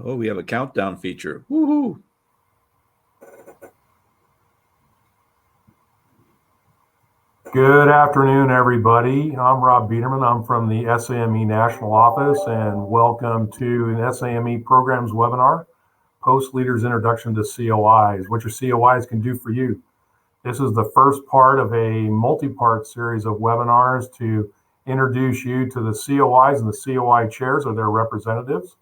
Oh, we have a countdown feature. Woohoo! Good afternoon, everybody. I'm Rob Biederman. I'm from the SAME National Office, and welcome to an SAME Programs webinar, Post Leaders Introduction to COIs, what your COIs can do for you. This is the first part of a multi-part series of webinars to introduce you to the COIs and the COI chairs or their representatives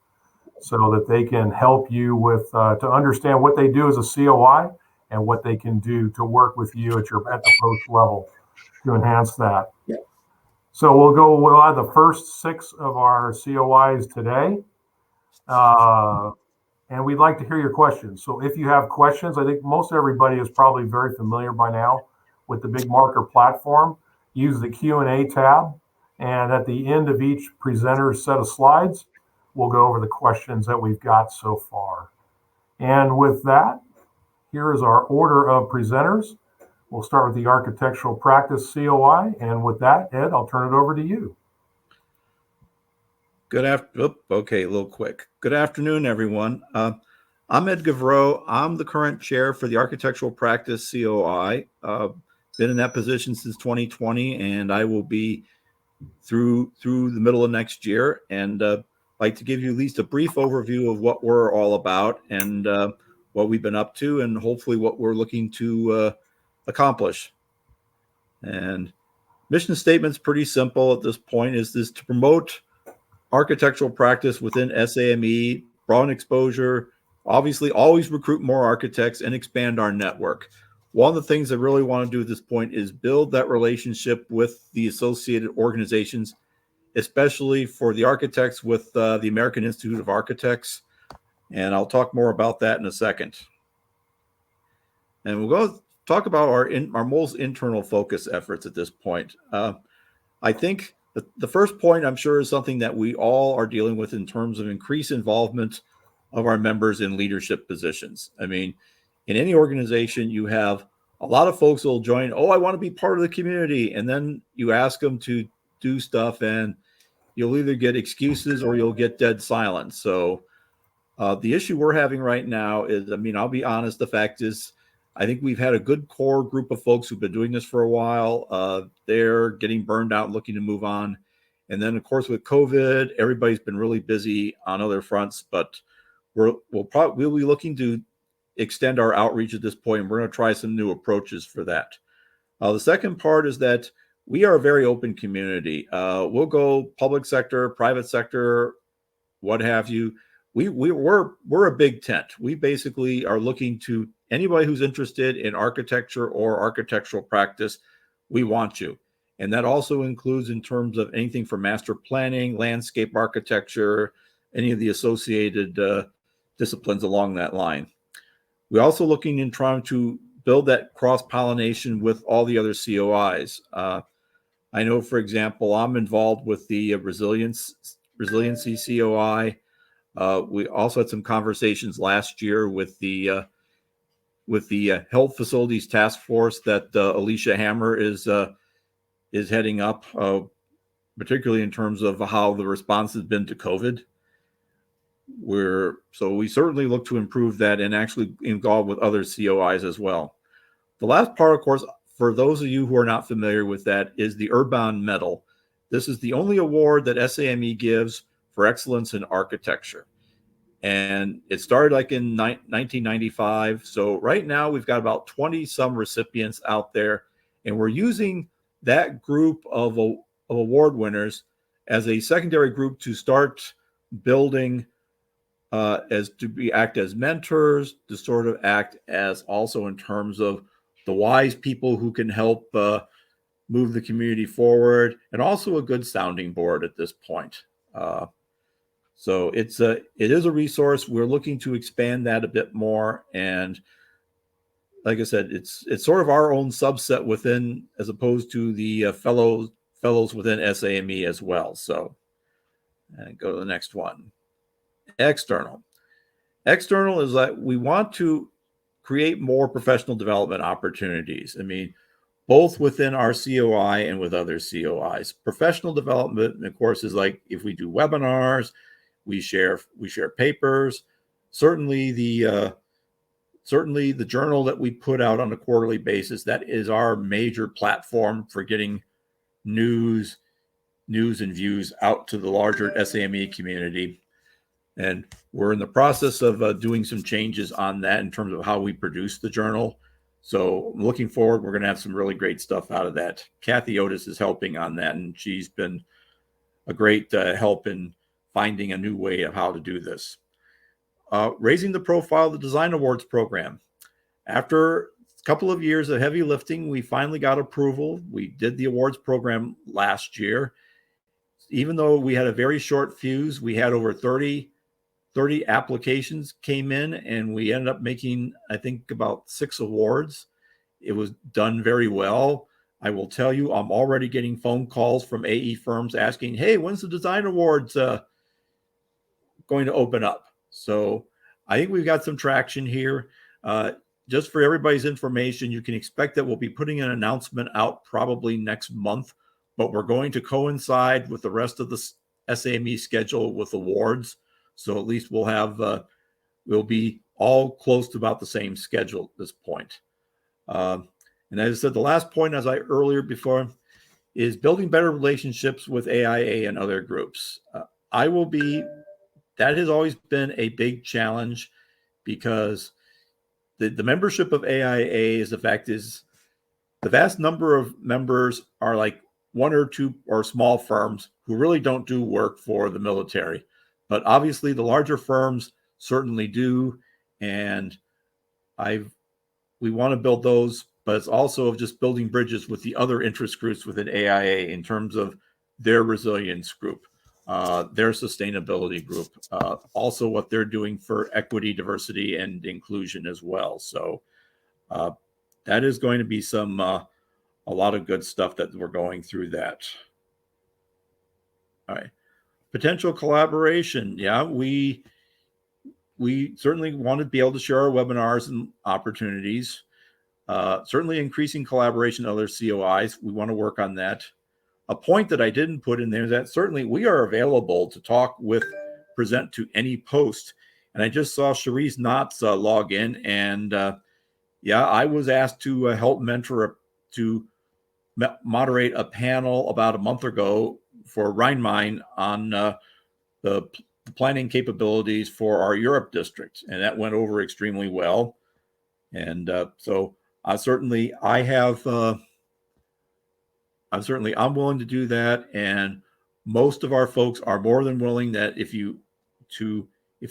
so that they can help you with to understand what they do as a COI and what they can do to work with you at the post level to enhance that. Yeah. So we'll have the first 6 of our COIs today. And we'd like to hear your questions. So if you have questions, I think most everybody is probably very familiar by now with the Big Marker platform. Use the Q&A tab. And at the end of each presenter's set of slides, we'll go over the questions that we've got so far. And with that, here is our order of presenters. We'll start with the Architectural Practice COI. And with that, Ed, I'll turn it over to you. Okay, a little quick. Good afternoon, everyone. I'm Ed Gavreau. I'm the current chair for the Architectural Practice COI. Been in that position since 2020, and I will be through the middle of next year. And like to give you at least a brief overview of what we're all about and what we've been up to, and hopefully what we're looking to accomplish. And mission statement's pretty simple at this point. Is this to promote architectural practice within SAME, broaden exposure, obviously always recruit more architects and expand our network. One of the things I really want to do at this point is build that relationship with the associated organizations, especially for the architects with the American Institute of Architects. And I'll talk more about that in a second. And we'll go talk about our most internal focus efforts at this point. I think the first point, I'm sure, is something that we all are dealing with in terms of increased involvement of our members in leadership positions. I mean, in any organization, you have a lot of folks who will join, oh, I want to be part of the community. And then you ask them to do stuff and you'll either get excuses or you'll get dead silence. So the issue we're having right now is, I mean, I'll be honest, the fact is, I think we've had a good core group of folks who've been doing this for a while. They're getting burned out, looking to move on. And then, of course, with COVID, everybody's been really busy on other fronts, but we'll be looking to extend our outreach at this point, and we're going to try some new approaches for that. The second part is that we are a very open community. We'll go public sector, private sector, what have you. We're a big tent. We basically are looking to anybody who's interested in architecture or architectural practice. We want you. And that also includes in terms of anything from master planning, landscape architecture, any of the associated disciplines along that line. We're also looking in trying to build that cross-pollination with all the other COIs. I know, for example, I'm involved with the resiliency COI. We also had some conversations last year with the Health Facilities Task Force that Alicia Hammer is heading up, particularly in terms of how the response has been to COVID. So we certainly look to improve that and actually involve with other COIs as well. The last part, of course, for those of you who are not familiar with that, is the Urban Medal. This is the only award that SAME gives for excellence in architecture. And it started like in 1995. So right now we've got about 20 some recipients out there, and we're using that group of award winners as a secondary group to start building act as mentors, to sort of act as also in terms of the wise people who can help move the community forward, and also a good sounding board at this point. So it is a resource. We're looking to expand that a bit more. And like I said, it's sort of our own subset within, as opposed to the fellows within SAME as well. So and go to the next one. External is that we want to create more professional development opportunities. I mean, both within our COI and with other COIs. Professional development, of course, is like if we do webinars, we share papers, certainly the journal that we put out on a quarterly basis, that is our major platform for getting news and views out to the larger SAME community. And we're in the process of doing some changes on that in terms of how we produce the journal. So looking forward, we're going to have some really great stuff out of that. Kathy Otis is helping on that, and she's been a great help in finding a new way of how to do this. Raising the profile of the Design Awards program. After a couple of years of heavy lifting, we finally got approval. We did the awards program last year. Even though we had a very short fuse, we had over 30 applications came in, and we ended up making, I think, about 6 awards. It was done very well. I will tell you, I'm already getting phone calls from AE firms asking, hey, when's the Design Awards going to open up? So I think we've got some traction here. Just for everybody's information, you can expect that we'll be putting an announcement out probably next month, but we're going to coincide with the rest of the SAME schedule with awards. So at least we'll be all close to about the same schedule at this point. And as I said, the last point, as I earlier before, is building better relationships with AIA and other groups. That has always been a big challenge, because the membership of AIA is the vast number of members are like 1 or 2 or small firms who really don't do work for the military. But obviously the larger firms certainly do. And we want to build those, but it's also just building bridges with the other interest groups within AIA in terms of their resilience group, their sustainability group, also what they're doing for equity, diversity, and inclusion as well. So that is going to be a lot of good stuff that we're going through that. All right. Potential collaboration. Yeah, we certainly want to be able to share our webinars and opportunities. Certainly increasing collaboration with other COIs. We want to work on that. A point that I didn't put in there is that certainly we are available to talk with, present to any post. And I just saw Cherise Knotts log in, and I was asked to help moderate a panel about a month ago for Rhein-Main on the planning capabilities for our Europe district, and that went over extremely well. And so I'm willing to do that, and most of our folks are more than willing that if you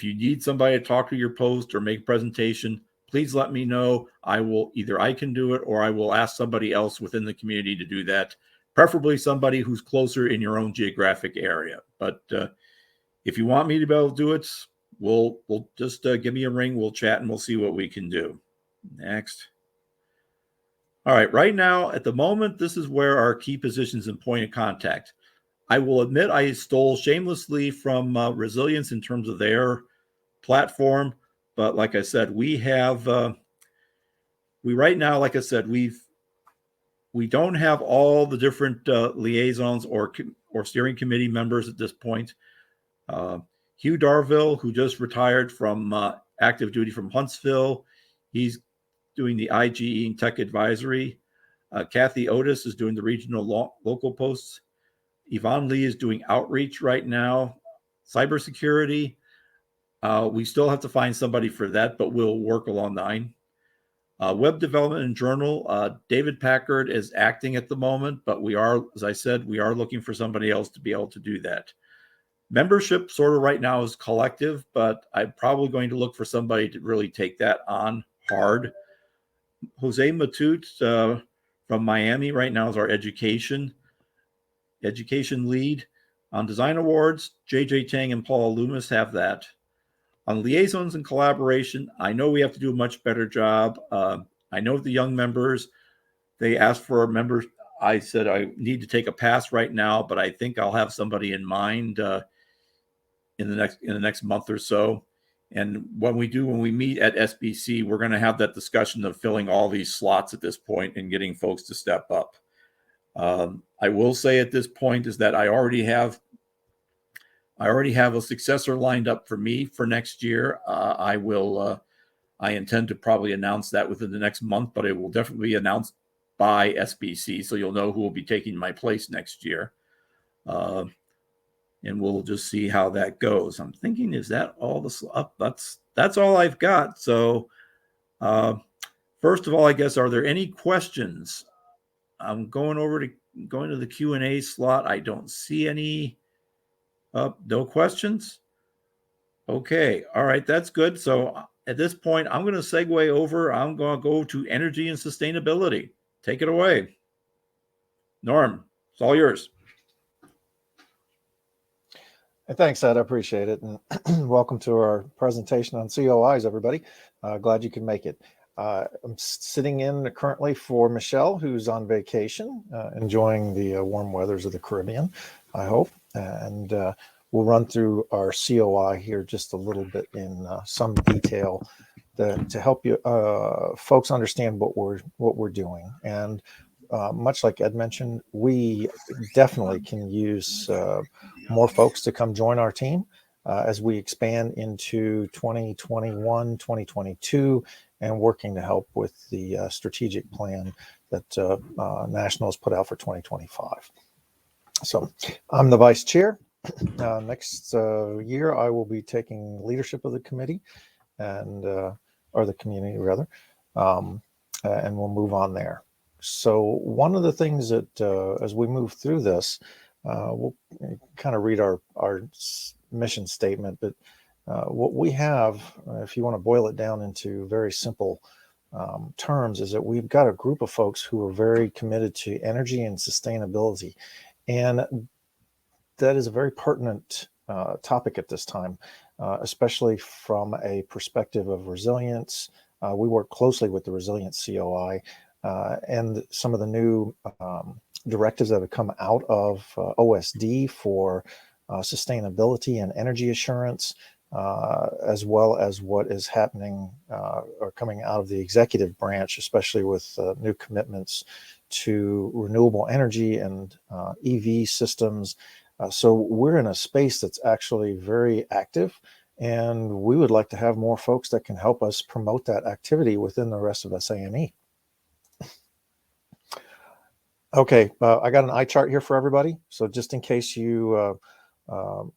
need somebody to talk to your post or make a presentation, please let me know. I can do it, or I will ask somebody else within the community to do that, preferably somebody who's closer in your own geographic area. But if you want me to be able to do it, we'll just give me a ring, we'll chat, and we'll see what we can do. Next. All right, right now, at the moment, this is where our key positions and point of contact. I will admit I stole shamelessly from Resilience in terms of their platform, but like I said, we don't have all the different liaisons or steering committee members at this point. Hugh Darville, who just retired from active duty from Huntsville, he's doing the IGE and Tech Advisory. Kathy Otis is doing the regional local posts. Yvonne Lee is doing outreach right now. Cybersecurity, we still have to find somebody for that, but we'll work along the line. Web development and journal, David Packard is acting at the moment, but as I said, we are looking for somebody else to be able to do that. Membership sort of right now is collective, but I'm probably going to look for somebody to really take that on hard. Jose Matute from Miami right now is our education lead. On Design Awards, JJ Tang and Paul Loomis have that. On liaisons and collaboration, I know we have to do a much better job. I know the young members, they asked for members. I said I need to take a pass right now, but I think I'll have somebody in mind in the next month or so. And when we meet at SBC, we're going to have that discussion of filling all these slots at this point and getting folks to step up. I will say at this point is that I already have I already have a successor lined up for me for next year. I intend to probably announce that within the next month, but it will definitely be announced by SBC, so you'll know who will be taking my place next year. And we'll just see how that goes. I'm thinking, is that all that's all I've got. So first of all, I guess, are there any questions? I'm going to the Q&A slot. I don't see any. No questions? Okay. All right. That's good. So at this point, I'm going to segue over. I'm going to go to energy and sustainability. Take it away. Norm, it's all yours. Thanks, Ed. I appreciate it. And welcome to our presentation on COIs, everybody. Glad you can make it. I'm sitting in currently for Michelle, who's on vacation, enjoying the warm weathers of the Caribbean, I hope. And we'll run through our COI here just a little bit in some detail to help you folks understand what we're doing. And much like Ed mentioned, we definitely can use more folks to come join our team as we expand into 2021, 2022, and working to help with the strategic plan that National has put out for 2025. So I'm the vice chair. Next year, I will be taking leadership of the committee or the community rather, and we'll move on there. So one of the things that as we move through this, we'll kind of read our mission statement, but what we have, if you want to boil it down into very simple terms, is that we've got a group of folks who are very committed to energy and sustainability. And that is a very pertinent topic at this time, especially from a perspective of resilience. We work closely with the Resilience COI and some of the new directives that have come out of OSD for sustainability and energy assurance, as well as what is happening or coming out of the executive branch, especially with new commitments to renewable energy and EV systems. So we're in a space that's actually very active, and we would like to have more folks that can help us promote that activity within the rest of SAME. Okay, I got an eye chart here for everybody. So just in case you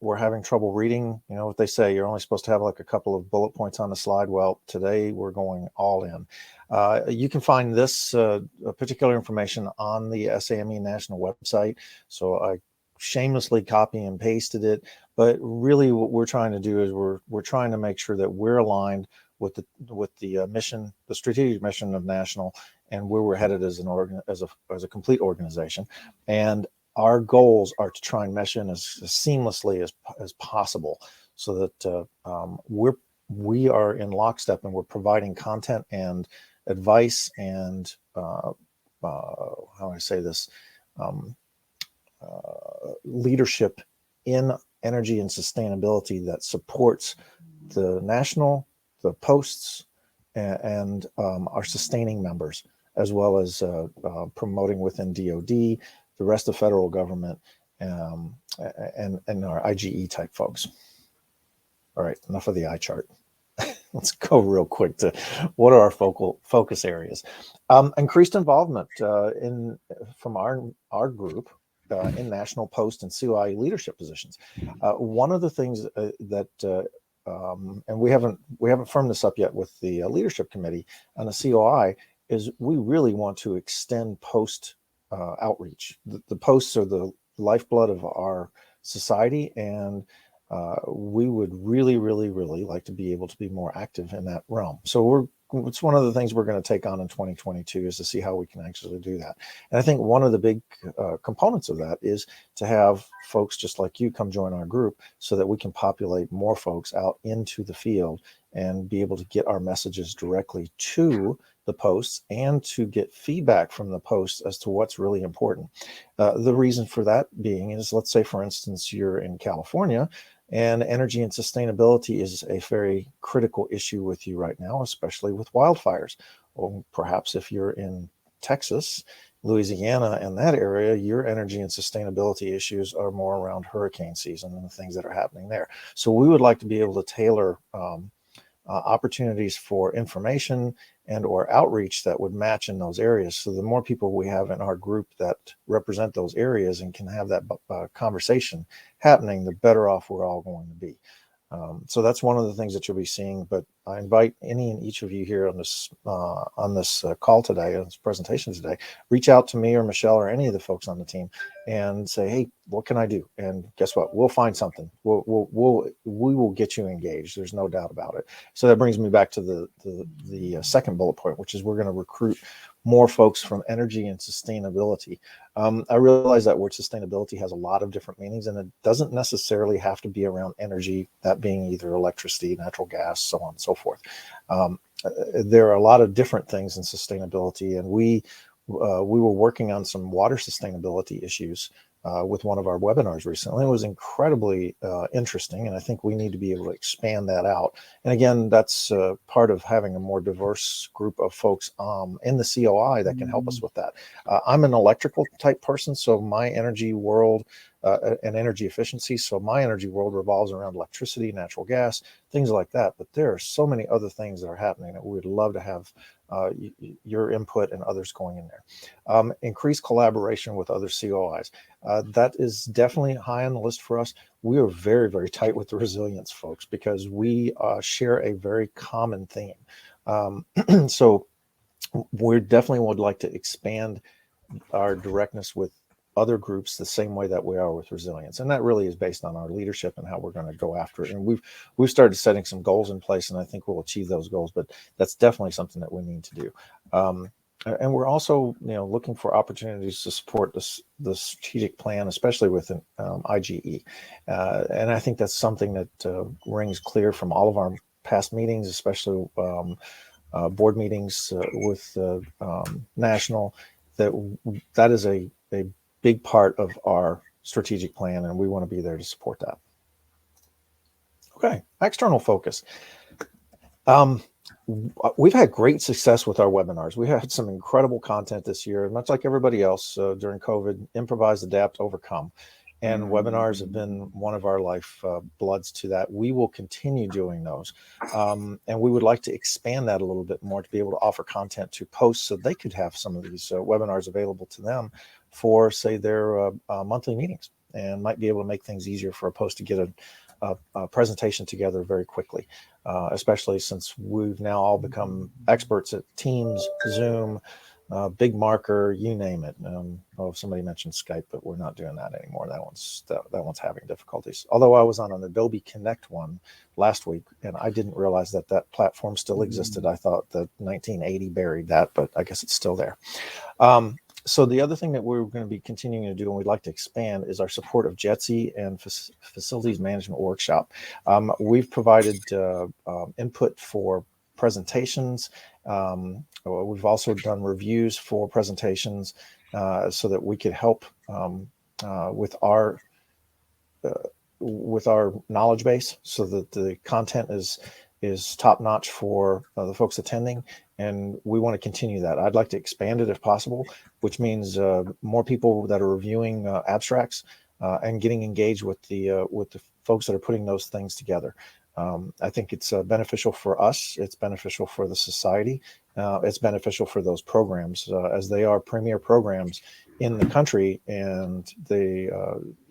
were having trouble reading, you know what they say, you're only supposed to have like a couple of bullet points on the slide. Well, today we're going all in. You can find this particular information on the SAME National website. So I shamelessly copy and pasted it, but really what we're trying to do is we're trying to make sure that we're aligned with the mission, the strategic mission of National, and where we're headed as as a complete organization. And our goals are to try and mesh in as seamlessly as possible, so that we are in lockstep and we're providing content and advice and how do I say this, leadership in energy and sustainability that supports the National, the posts, and our sustaining members, as well as promoting within DoD, the rest of federal government, and our IGE type folks. All right, enough of the eye chart. Let's go real quick to what are our focus areas. Increased involvement from our group in national post and COI leadership positions. One of the things that and we haven't firmed this up yet with the leadership committee on the COI is we really want to extend post outreach. The posts are the lifeblood of our society, and we would really, really, really like to be able to be more active in that realm. So it's one of the things we're going to take on in 2022 is to see how we can actually do that. And I think one of the big components of that is to have folks just like you come join our group so that we can populate more folks out into the field and be able to get our messages directly to the posts and to get feedback from the posts as to what's really important. The reason for that being is, let's say, for instance, you're in California and energy and sustainability is a very critical issue with you right now, especially with wildfires. Or perhaps if you're in Texas, Louisiana and that area, your energy and sustainability issues are more around hurricane season and the things that are happening there. So we would like to be able to tailor opportunities for information and or outreach that would match in those areas. So the more people we have in our group that represent those areas and can have that conversation happening, the better off we're all going to be. So that's one of the things that you'll be seeing. But I invite any and each of you here on this call today, on this presentation today, reach out to me or Michelle or any of the folks on the team and say, hey, what can I do? And guess what? We'll find something. We will get you engaged. There's no doubt about it. So that brings me back to the second bullet point, which is we're going to recruit more folks from energy and sustainability. I realize that word sustainability has a lot of different meanings, and it doesn't necessarily have to be around energy, that being either electricity, natural gas, so on and so forth. There are a lot of different things in sustainability, and we were working on some water sustainability issues with one of our webinars recently. It was incredibly interesting, and I think we need to be able to expand that out. And again, that's part of having a more diverse group of folks in the COI that can help us with that. I'm an electrical type person, so my energy world and energy efficiency, so my energy world revolves around electricity, natural gas, things like that. But there are so many other things that are happening that we would love to have your input and others going in there. Increase collaboration with other COIs. That is definitely high on the list for us. We are very, very tight with the resilience folks because we share a very common theme. So we definitely would like to expand our directness with other groups the same way that we are with resilience, and that really is based on our leadership and how we're going to go after it. And we've started setting some goals in place, and I think we'll achieve those goals. But that's definitely something that we need to do. And we're also, looking for opportunities to support the strategic plan, especially with IGE. And I think that's something that rings clear from all of our past meetings, especially board meetings with national. That is a big part of our strategic plan, and we want to be there to support that. Okay, external focus. We've had great success with our webinars. We had some incredible content this year, much like everybody else during COVID. Improvise, adapt, overcome. And webinars have been one of our life bloods to that. We will continue doing those. And we would like to expand that a little bit more to be able to offer content to posts so they could have some of these webinars available to them for, say, their monthly meetings, and might be able to make things easier for a post to get a presentation together very quickly, especially since we've now all become experts at Teams, Zoom, Big Marker, you name it. Somebody mentioned Skype, but we're not doing that anymore. That one's having difficulties. Although I was on an Adobe Connect one last week, and I didn't realize that platform still existed. I thought that 1980 buried that, but I guess it's still there. So the other thing that we're going to be continuing to do, and we'd like to expand, is our support of JETSI and Facilities Management Workshop. We've provided input for presentations. We've also done reviews for presentations so that we could help with our knowledge base, so that the content is top notch for the folks attending, and we want to continue that. I'd like to expand it if possible, which means more people that are reviewing abstracts and getting engaged with the folks that are putting those things together. I think it's beneficial for us. It's beneficial for the society. It's beneficial for those programs as they are premier programs in the country, and they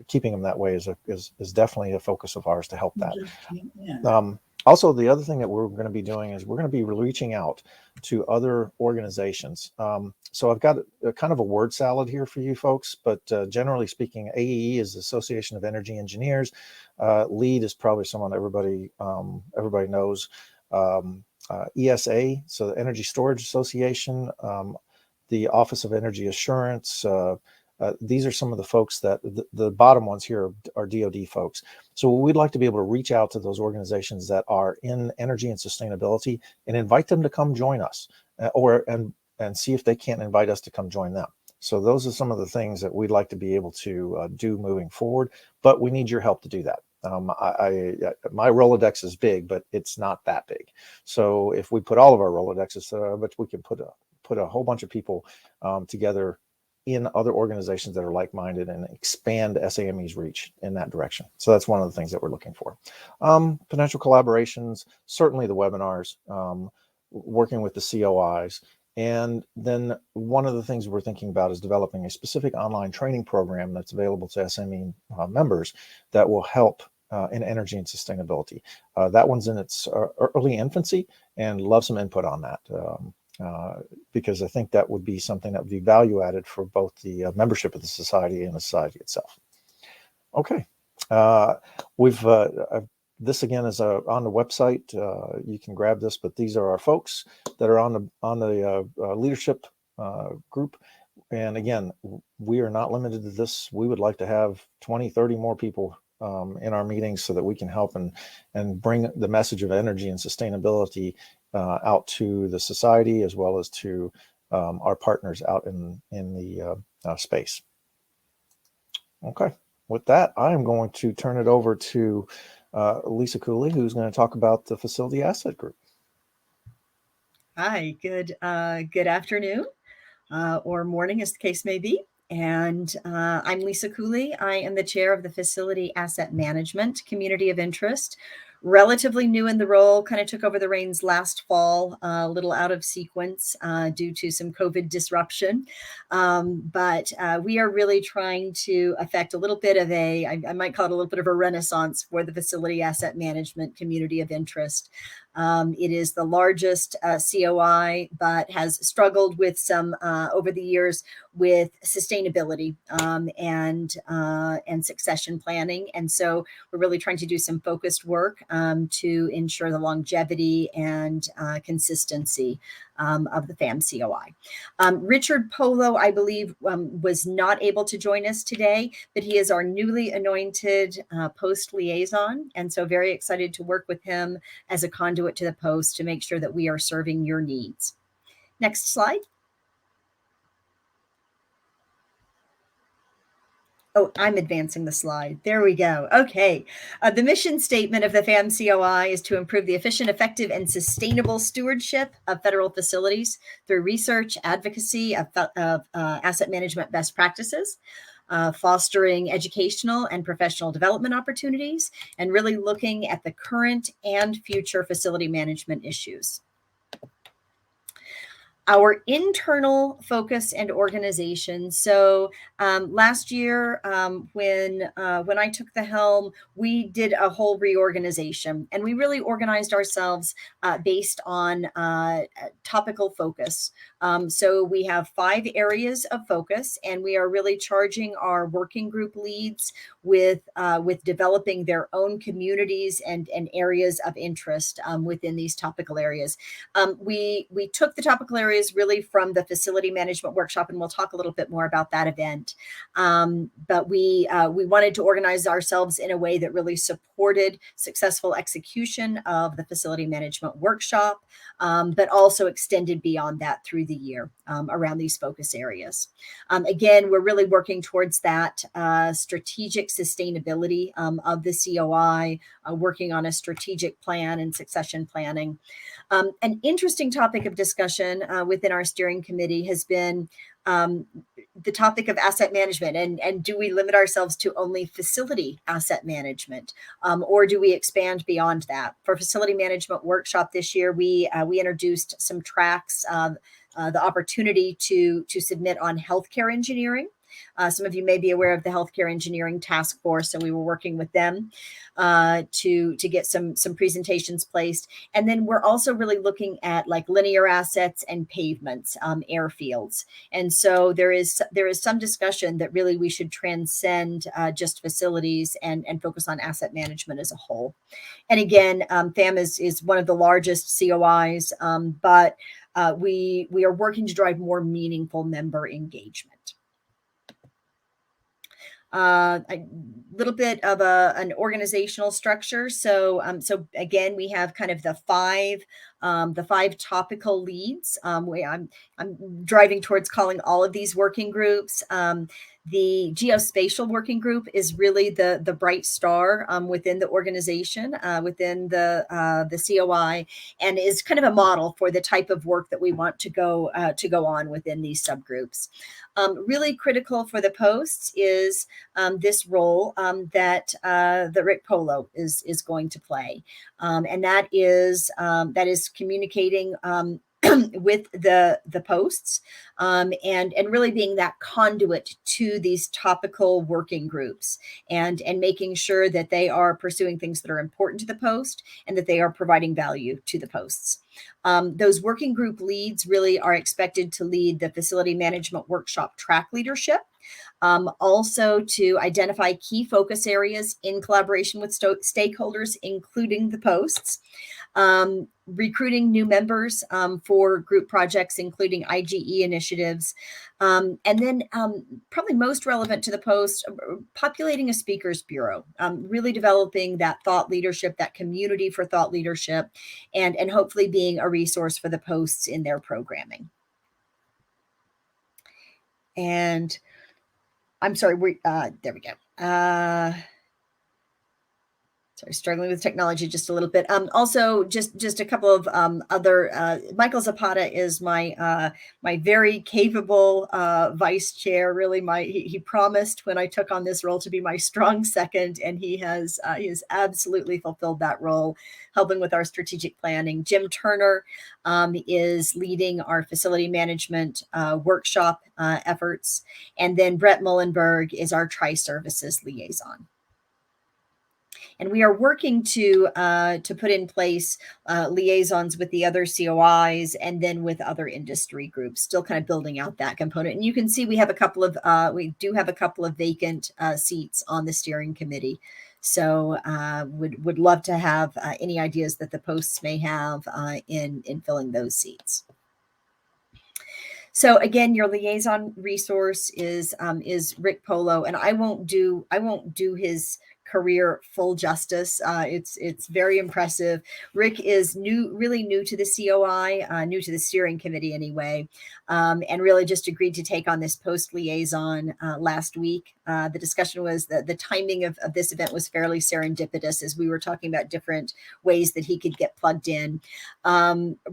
keeping them that way is definitely a focus of ours to help that. Also, the other thing that we're going to be doing is we're going to be reaching out to other organizations. So I've got a kind of a word salad here for you folks, but generally speaking, AEE is the Association of Energy Engineers. LEED is probably someone everybody knows. ESA, so the Energy Storage Association, the Office of Energy Assurance. These are some of the folks that the bottom ones here are DoD folks. So we'd like to be able to reach out to those organizations that are in energy and sustainability and invite them to come join us, and see if they can't invite us to come join them. So those are some of the things that we'd like to be able to do moving forward, but we need your help to do that. My Rolodex is big, but it's not that big. So if we put all of our Rolodexes, but we can put a whole bunch of people together in other organizations that are like-minded and expand SAME's reach in that direction. So that's one of the things that we're looking for. Potential collaborations, certainly the webinars, working with the COIs. And then one of the things we're thinking about is developing a specific online training program that's available to SME members that will help in energy and sustainability. That one's in its early infancy, and love some input on that. Because I think that would be something that would be value added for both the membership of the society and the society itself. Okay, this again is on the website. You can grab this, but these are our folks that are on the leadership group. And again, we are not limited to this. We would like to have 20, 30 more people in our meetings so that we can help and bring the message of energy and sustainability out to the society as well as to our partners out in the space. Okay, with that, I am going to turn it over to Lisa Cooley, who's going to talk about the Facility Asset Group. Hi, good afternoon or morning, as the case may be. And I'm Lisa Cooley. I am the chair of the Facility Asset Management Community of Interest. Relatively new in the role, kind of took over the reins last fall, a little out of sequence due to some COVID disruption. But we are really trying to affect a little bit of I might call it a little bit of a renaissance for the Facility Asset Management Community of Interest. It is the largest COI, but has struggled with some over the years with sustainability and succession planning. And so we're really trying to do some focused work to ensure the longevity and consistency of the FAM COI. Richard Polo, I believe, was not able to join us today, but he is our newly anointed post liaison. And so very excited to work with him as a conduit to the post to make sure that we are serving your needs. Next slide. Oh, I'm advancing the slide. There we go. Okay. The mission statement of the FAM COI is to improve the efficient, effective, and sustainable stewardship of federal facilities through research, advocacy of asset management best practices, fostering educational and professional development opportunities, and really looking at the current and future facility management issues. Our internal focus and organization. So last year, when I took the helm, we did a whole reorganization, and we really organized ourselves based on topical focus. So we have 5 areas of focus, and we are really charging our working group leads with developing their own communities and areas of interest within these topical areas. We took the topical areas really from the facility management workshop, and we'll talk a little bit more about that event. But we wanted to organize ourselves in a way that really supported successful execution of the facility management workshop, but also extended beyond that through the year around these focus areas. Again, we're really working towards that strategic sustainability of the COI, working on a strategic plan and succession planning. An interesting topic of discussion within our steering committee has been the topic of asset management, and do we limit ourselves to only facility asset management, or do we expand beyond that? For facility management workshop this year, we introduced some tracks, the opportunity to submit on healthcare engineering. Some of you may be aware of the Healthcare Engineering Task Force, and we were working with them to get some presentations placed. And then we're also really looking at like linear assets and pavements, airfields. And so there is some discussion that really we should transcend just facilities and focus on asset management as a whole. And again, FAM is one of the largest COIs, but we are working to drive more meaningful member engagement. A little bit of an organizational structure. So again, we have kind of the five topical leads. I'm driving towards calling all of these working groups. The geospatial working group is really the bright star within the organization, within the COI, and is kind of a model for the type of work that we want to go on within these subgroups. Really critical for the posts is this role that Rick Polo is going to play, and that is communicating with the posts, and really being that conduit to these topical working groups, and making sure that they are pursuing things that are important to the post and that they are providing value to the posts. Those working group leads really are expected to lead the facility management workshop track leadership. Also to identify key focus areas in collaboration with stakeholders, including the posts, recruiting new members for group projects, including IGE initiatives, and then probably most relevant to the post, populating a speakers bureau, really developing that thought leadership, that community for thought leadership, and hopefully being a resource for the posts in their programming. And I'm sorry, there we go. Sorry, struggling with technology just a little bit. Also, just a couple of other. Michael Zapata is my very capable vice chair. Really, he promised when I took on this role to be my strong second, and he has absolutely fulfilled that role, helping with our strategic planning. Jim Turner is leading our facility management workshop efforts, and then Brett Mullenberg is our tri-services liaison. And we are working to put in place liaisons with the other COIs and then with other industry groups, still kind of building out that component. And you can see we do have a couple of vacant seats on the steering committee. So would love to have any ideas that the posts may have in filling those seats. So again, your liaison resource is Rick Polo, and I won't do his career full justice. It's very impressive. Rick is really new to the COI, new to the steering committee anyway, and really just agreed to take on this post liaison last week. The discussion was that the timing of this event was fairly serendipitous as we were talking about different ways that he could get plugged in.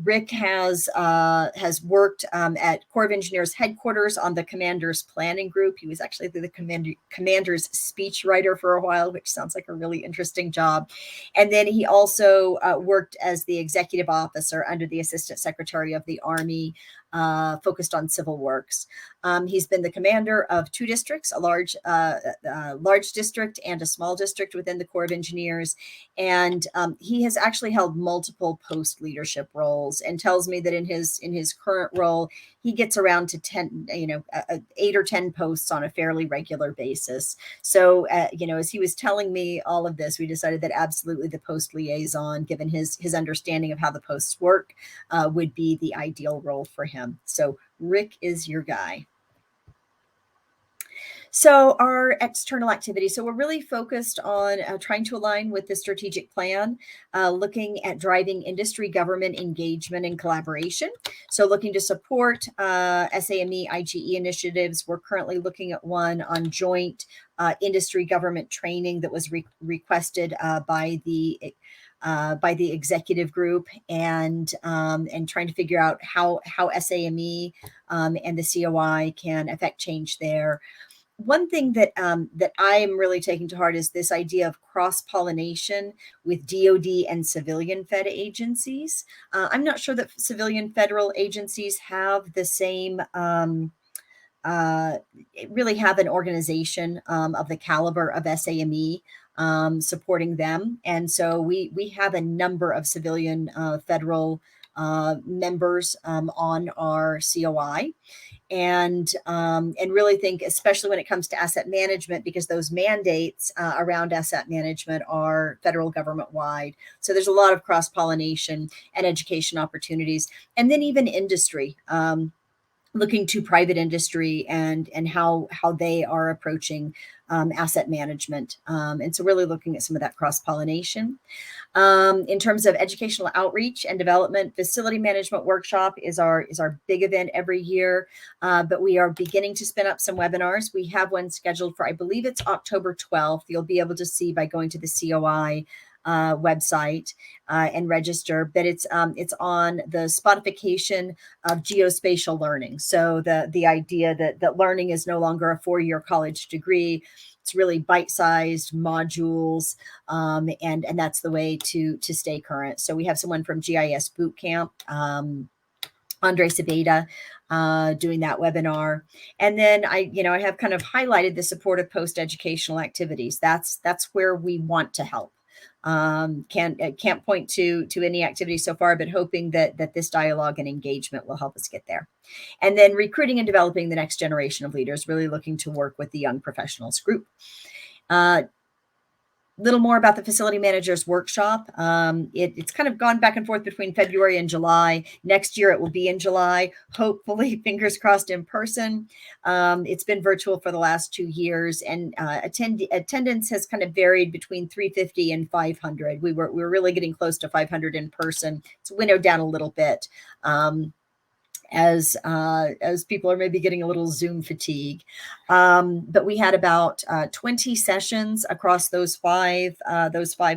Rick has worked at Corps of Engineers headquarters on the commander's planning group. He was actually the commander's speech writer for a while, which sounds like a really interesting job. And then he also worked as the executive officer under the Assistant Secretary of the Army, focused on civil works. He's been the commander of two districts, a large district and a small district within the Corps of Engineers. And he has actually held multiple post leadership roles, and tells me that in his current role, he gets around to 8 or 10 posts on a fairly regular basis. So, as he was telling me all of this, we decided that absolutely the post liaison, given his understanding of how the posts work, would be the ideal role for him. So Rick is your guy. So our external activity. So we're really focused on trying to align with the strategic plan, looking at driving industry government engagement and collaboration. So looking to support SAME IGE initiatives. We're currently looking at one on joint industry government training that was requested by the executive group, and trying to figure out how SAME and the COI can affect change there. One thing that I am really taking to heart is this idea of cross-pollination with DoD and civilian fed agencies. I'm not sure that civilian federal agencies have the same really have an organization of the caliber of SAME supporting them. And so we have a number of civilian federal members on our COI. And really think, especially when it comes to asset management, because those mandates around asset management are federal government wide. So there's a lot of cross-pollination and education opportunities. And then even industry. looking to private industry and how they are approaching asset management. And so really looking at some of that cross-pollination. In terms of educational outreach and development, facility management workshop is our big event every year, but we are beginning to spin up some webinars. We have one scheduled for, I believe it's October 12th. You'll be able to see by going to the COI website and register, but it's on the spatification of geospatial learning. So the idea that learning is no longer a 4-year college degree. It's really bite-sized modules, and that's the way to stay current. So we have someone from GIS Bootcamp, Andre Sabeda, doing that webinar. And then I have kind of highlighted the supportive post-educational activities. That's where we want to help. Can't point to any activity so far, but hoping that this dialogue and engagement will help us get there. And then recruiting and developing the next generation of leaders, really looking to work with the young professionals group. Little more about the facility managers workshop. It's kind of gone back and forth between February and July. Next year it will be in July, hopefully, fingers crossed, in person. It's been virtual for the last 2 years, and attendance has kind of varied between 350 and 500. We were really getting close to 500 in person. It's winnowed down a little bit. As people are maybe getting a little Zoom fatigue. But we had about 20 sessions across those five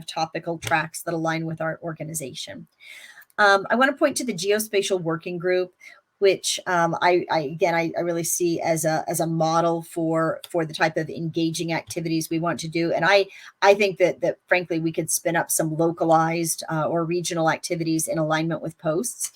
topical tracks that align with our organization. I want to point to the Geospatial Working Group, which I really see as a model for the type of engaging activities we want to do. And I think that frankly, we could spin up some localized or regional activities in alignment with posts.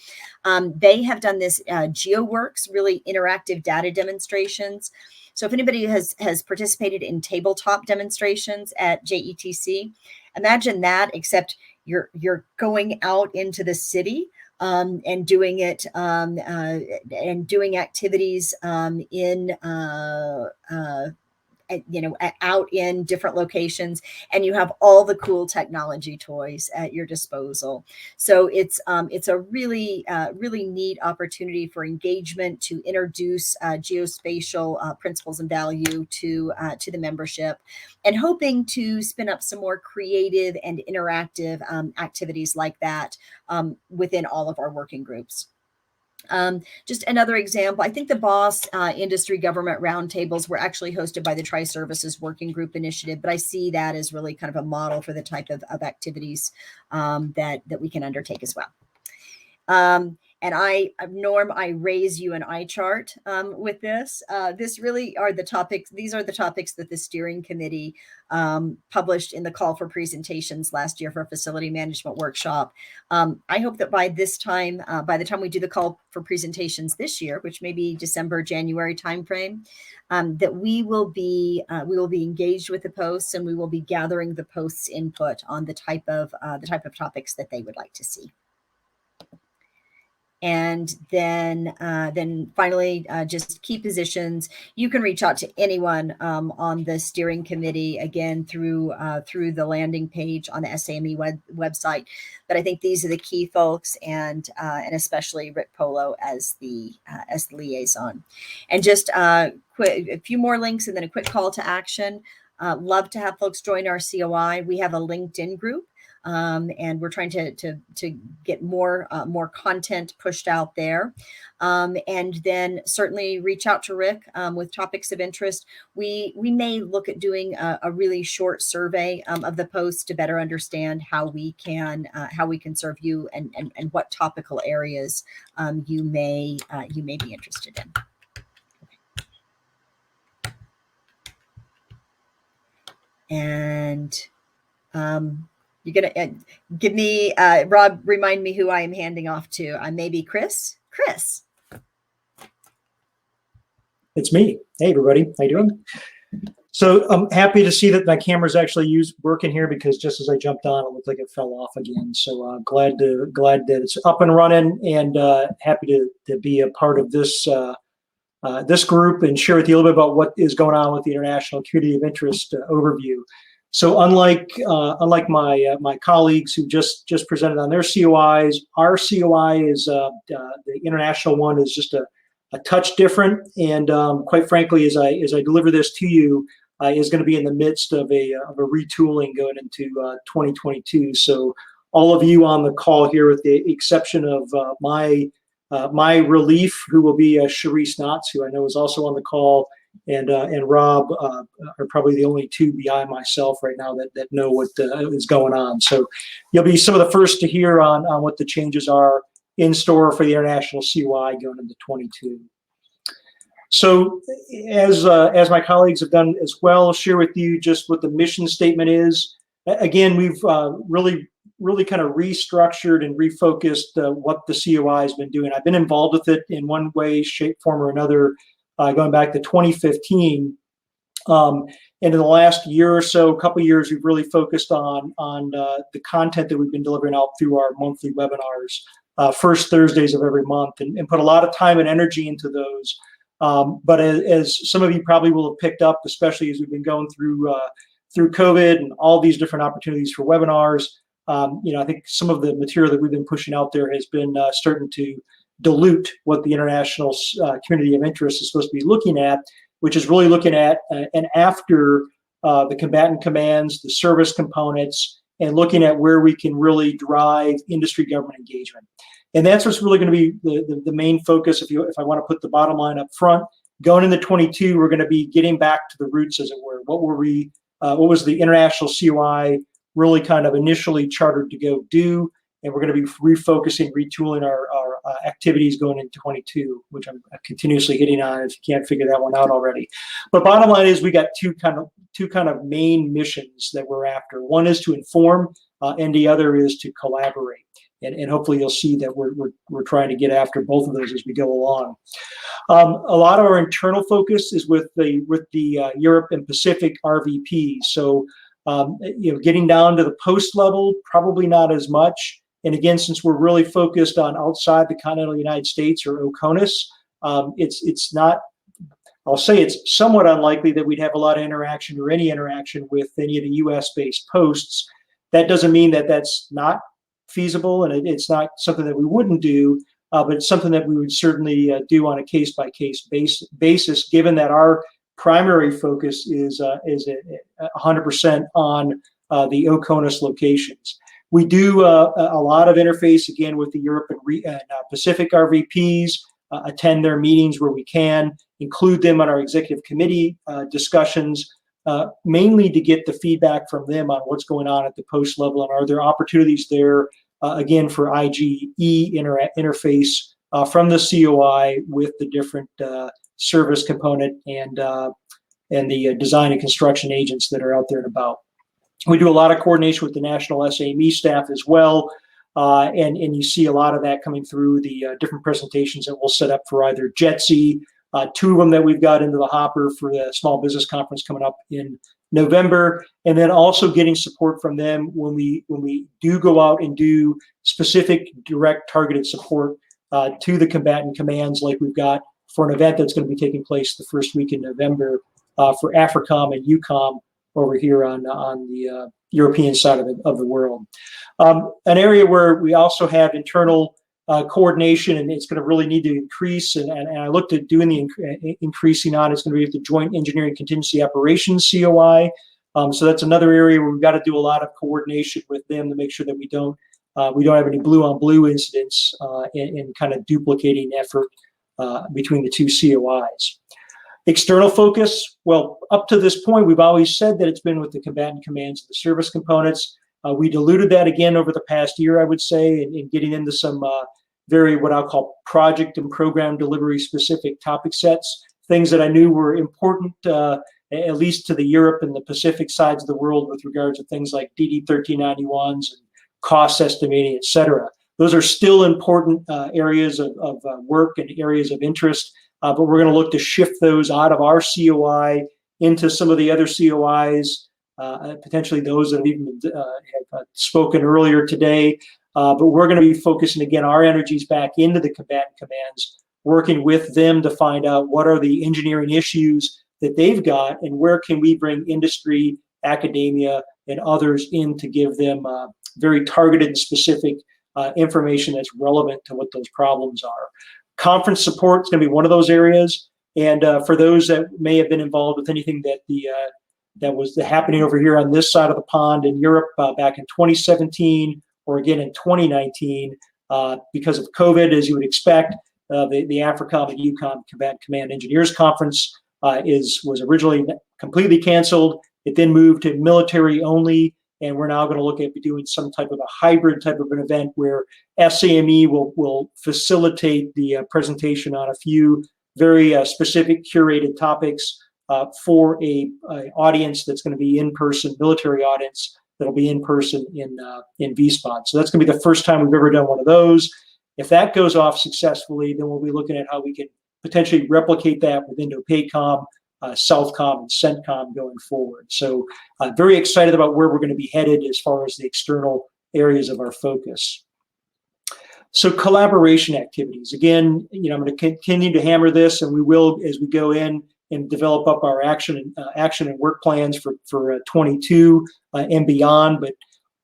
They have done this GeoWorks, really interactive data demonstrations. So if anybody has participated in tabletop demonstrations at JETC, imagine that, except you're going out into the city and doing it and doing activities out in different locations, and you have all the cool technology toys at your disposal. So it's a really neat opportunity for engagement to introduce geospatial principles and value to the membership, and hoping to spin up some more creative and interactive activities like that within all of our working groups. Just another example, I think the BOSS industry government roundtables were actually hosted by the Tri-Services Working Group Initiative, but I see that as really kind of a model for the type of activities that we can undertake as well. And Norm, I raise you an eye chart with this. This really are the topics. These are the topics that the steering committee published in the call for presentations last year for a facility management workshop. I hope that by this time, by the time we do the call for presentations this year, which may be December, January timeframe, that we will be engaged with the posts, and we will be gathering the posts' input on the type of topics that they would like to see. And then finally, just key positions. You can reach out to anyone on the steering committee, again, through the landing page on the SAME website. But I think these are the key folks, and especially Rick Polo as the liaison. And just a few more links, and then a quick call to action. Love to have folks join our COI. We have a LinkedIn group. And we're trying to get more content pushed out there, and then certainly reach out to Rick with topics of interest. We may look at doing a really short survey of the posts to better understand how we can serve you, and what topical areas you may be interested in. And you're going to give me, Rob, remind me who I am handing off to. Maybe Chris? Chris. It's me. Hey, everybody. How you doing? So I'm happy to see that my camera's actually working here, because just as I jumped on, it looked like it fell off again. So glad that it's up and running, and happy to be a part of this this group and share with you a little bit about what is going on with the International Community of Interest overview. So unlike my colleagues who just presented on their COIs, our COI is the international one is just a a touch different, and quite frankly, as I deliver this to you, is going to be in the midst of a retooling going into 2022. So all of you on the call here, with the exception of my relief, who will be Sharice Knotts, who I know is also on the call, and Rob are probably the only two beyond myself right now that know what is going on. So you'll be some of the first to hear on what the changes are in store for the International COI going into 22. So as my colleagues have done as well, I'll share with you just what the mission statement is. Again, we've really kind of restructured and refocused what the COI has been doing. I've been involved with it in one way, shape, form, or another, going back to 2015. And in the last year or so, couple years, we've really focused on the content that we've been delivering out through our monthly webinars, first Thursdays of every month, and put a lot of time and energy into those. But as some of you probably will have picked up, especially as we've been going through COVID and all these different opportunities for webinars, I think some of the material that we've been pushing out there has been starting to dilute what the international community of interest is supposed to be looking at, which is really looking at and after the combatant commands, the service components, and looking at where we can really drive industry government engagement. And that's what's really going to be the main focus. If I want to put the bottom line up front, going into 22, we're going to be getting back to the roots, as it were. What was the International COI really kind of initially chartered to go do? And we're going to be refocusing, retooling our activities going into 22, which I'm continuously hitting on if you can't figure that one out already. But bottom line is we got two kind of main missions that we're after. One is to inform, and the other is to collaborate. And hopefully you'll see that we're trying to get after both of those as we go along. A lot of our internal focus is with the Europe and Pacific RVP. So getting down to the post level, probably not as much. And again, since we're really focused on outside the continental United States or OCONUS, it's not. I'll say it's somewhat unlikely that we'd have a lot of interaction or any interaction with any of the U.S.-based posts. That doesn't mean that that's not feasible, and it's not something that we wouldn't do, but it's something that we would certainly do on a case-by-case basis, given that our primary focus is 100% on the OCONUS locations. We do a lot of interface, again, with the Europe and Pacific RVPs, attend their meetings where we can, include them on our executive committee discussions, mainly to get the feedback from them on what's going on at the post level, and are there opportunities there, again, for IGE interface from the COI with the different service component and the design and construction agents that are out there and about. We do a lot of coordination with the national SAME staff as well, and you see a lot of that coming through the different presentations that we'll set up for either JETSI, two of them that we've got into the hopper for the Small Business Conference coming up in November, and then also getting support from them when we do go out and do specific direct targeted support to the combatant commands, like we've got for an event that's going to be taking place the first week in November for AFRICOM and EUCOM over here on the European side of the world. An area where we also have internal coordination, and it's going to really need to increase, and I looked at doing the increasing on, it's going to be at the Joint Engineering Contingency Operations COI. So that's another area where we've got to do a lot of coordination with them to make sure that we don't have any blue on blue incidents in kind of duplicating effort between the two COIs. External focus, well, up to this point, we've always said that it's been with the combatant commands and the service components. We diluted that again over the past year, I would say, in getting into some very, what I'll call project and program delivery specific topic sets, things that I knew were important, at least to the Europe and the Pacific sides of the world with regards to things like DD 1391s and cost estimating, et cetera. Those are still important areas of work and areas of interest. But we're going to look to shift those out of our COI into some of the other COIs, potentially those that have even have spoken earlier today. But we're going to be focusing, again, our energies back into the combatant commands, working with them to find out what are the engineering issues that they've got and where can we bring industry, academia, and others in to give them very targeted and specific information that's relevant to what those problems are. Conference support is going to be one of those areas. And for those that may have been involved with anything that that was happening over here on this side of the pond in Europe back in 2017 or again in 2019, because of COVID, as you would expect, the AFRICOM and EUCOM Combat Command Engineers Conference was originally completely canceled. It then moved to military only, and we're now going to look at doing some type of a hybrid type of an event where SAME will facilitate the presentation on a few very specific curated topics for a audience that's going to be in person, military audience that'll be in person in VSPOT. So that's going to be the first time we've ever done one of those. If that goes off successfully, then we'll be looking at how we can potentially replicate that with INDOPACOM, Southcom, and CENTCOM going forward. So very excited about where we're going to be headed as far as the external areas of our focus. So collaboration activities. Again, I'm going to continue to hammer this, and we will as we go in and develop up our action and work plans for 22 and beyond. But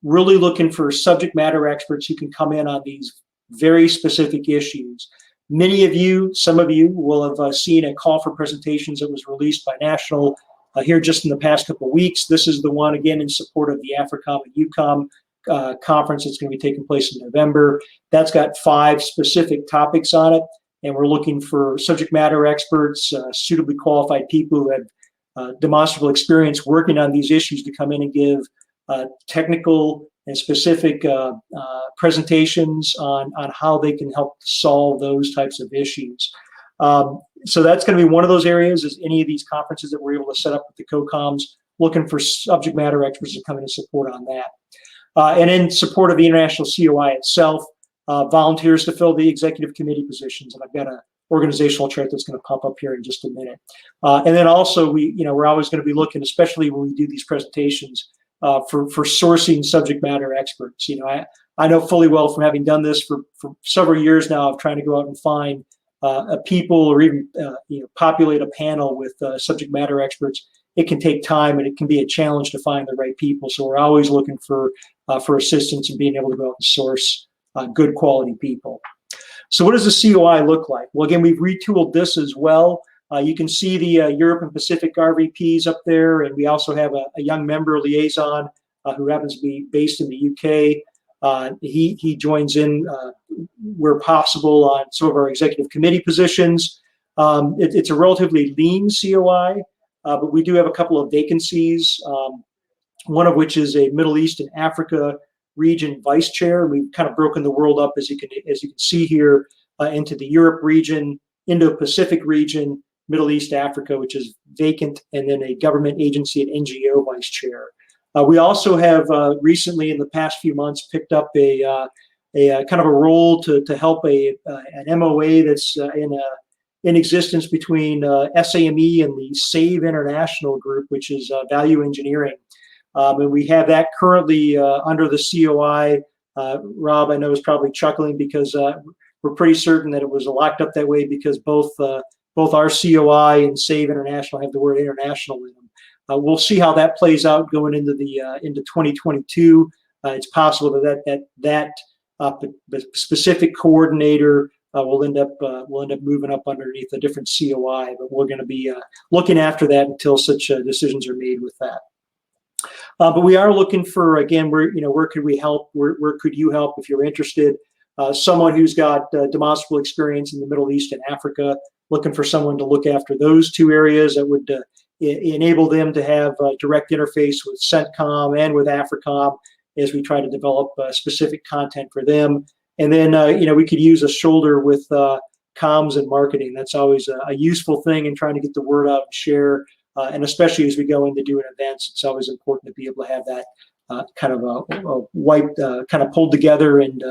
really looking for subject matter experts who can come in on these very specific issues. Many of you, some of you, will have seen a call for presentations that was released by National here just in the past couple of weeks. This is the one, again, in support of the AFRICOM and EUCOM conference that's going to be taking place in November. That's got 5 specific topics on it, and we're looking for subject matter experts, suitably qualified people who have demonstrable experience working on these issues to come in and give technical and specific presentations on how they can help solve those types of issues. So that's going to be one of those areas, is any of these conferences that we're able to set up with the COCOMs, looking for subject matter experts to come in and support on that. And in support of the International COI itself, volunteers to fill the executive committee positions. And I've got an organizational chart that's going to pop up here in just a minute. And then also we're always going to be looking, especially when we do these presentations, for sourcing subject matter experts. I know fully well from having done this for several years now of trying to go out and find people or even populate a panel with subject matter experts. It can take time and it can be a challenge to find the right people. So we're always looking for assistance and being able to go out and source good quality people. So what does the COI look like? Well, again, we've retooled this as well. You can see the Europe and Pacific RVPs up there, and we also have a young member liaison who happens to be based in the UK. He joins in where possible on some of our executive committee positions. It's a relatively lean COI, but we do have a couple of vacancies, one of which is a Middle East and Africa region vice chair. We've kind of broken the world up, as you can see here, into the Europe region, Indo-Pacific region, Middle East, Africa, which is vacant, and then a government agency and NGO vice chair. We also have recently, in the past few months, picked up a kind of a role to help an MOA that's in existence between SAME and the SAVE International group, which is value engineering. And we have that currently under the COI. Rob, I know, is probably chuckling because we're pretty certain that it was locked up that way because both our COI and SAVE International have the word international in them. We'll see how that plays out going into 2022. It's possible that specific coordinator will end up moving up underneath a different COI, but we're going to be looking after that until such decisions are made with that. But we are looking for, again, where could we help? Where could you help if you're interested? Someone who's got demonstrable experience in the Middle East and Africa, looking for someone to look after those 2 areas that would enable them to have direct interface with CENTCOM and with AFRICOM as we try to develop specific content for them. And then, we could use a shoulder with comms and marketing. That's always a useful thing in trying to get the word out and share. And especially as we go into doing events, it's always important to be able to have that kind of a wiped, kind of pulled together and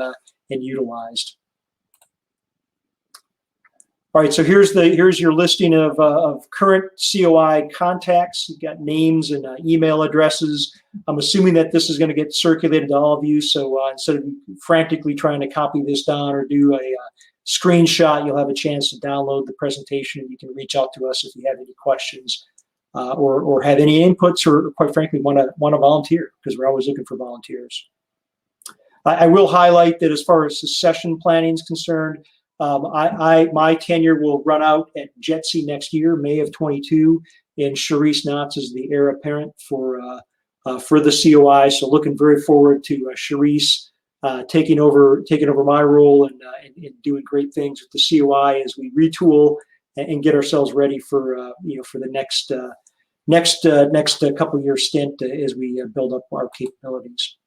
utilized. All right, so here's your listing of current COI contacts. You've got names and email addresses. I'm assuming that this is going to get circulated to all of you. So instead of frantically trying to copy this down or do a screenshot, you'll have a chance to download the presentation, and you can reach out to us if you have any questions. Or have any inputs, or quite frankly want to volunteer, because we're always looking for volunteers. I will highlight that as far as the session planning is concerned, My tenure will run out at JETSI next year, May of 22, and Sharice Knotts is the heir apparent for the COI. So looking very forward to Sharice taking over my role and doing great things with the COI as we retool and get ourselves ready for for the next couple year stint as we build up our capabilities.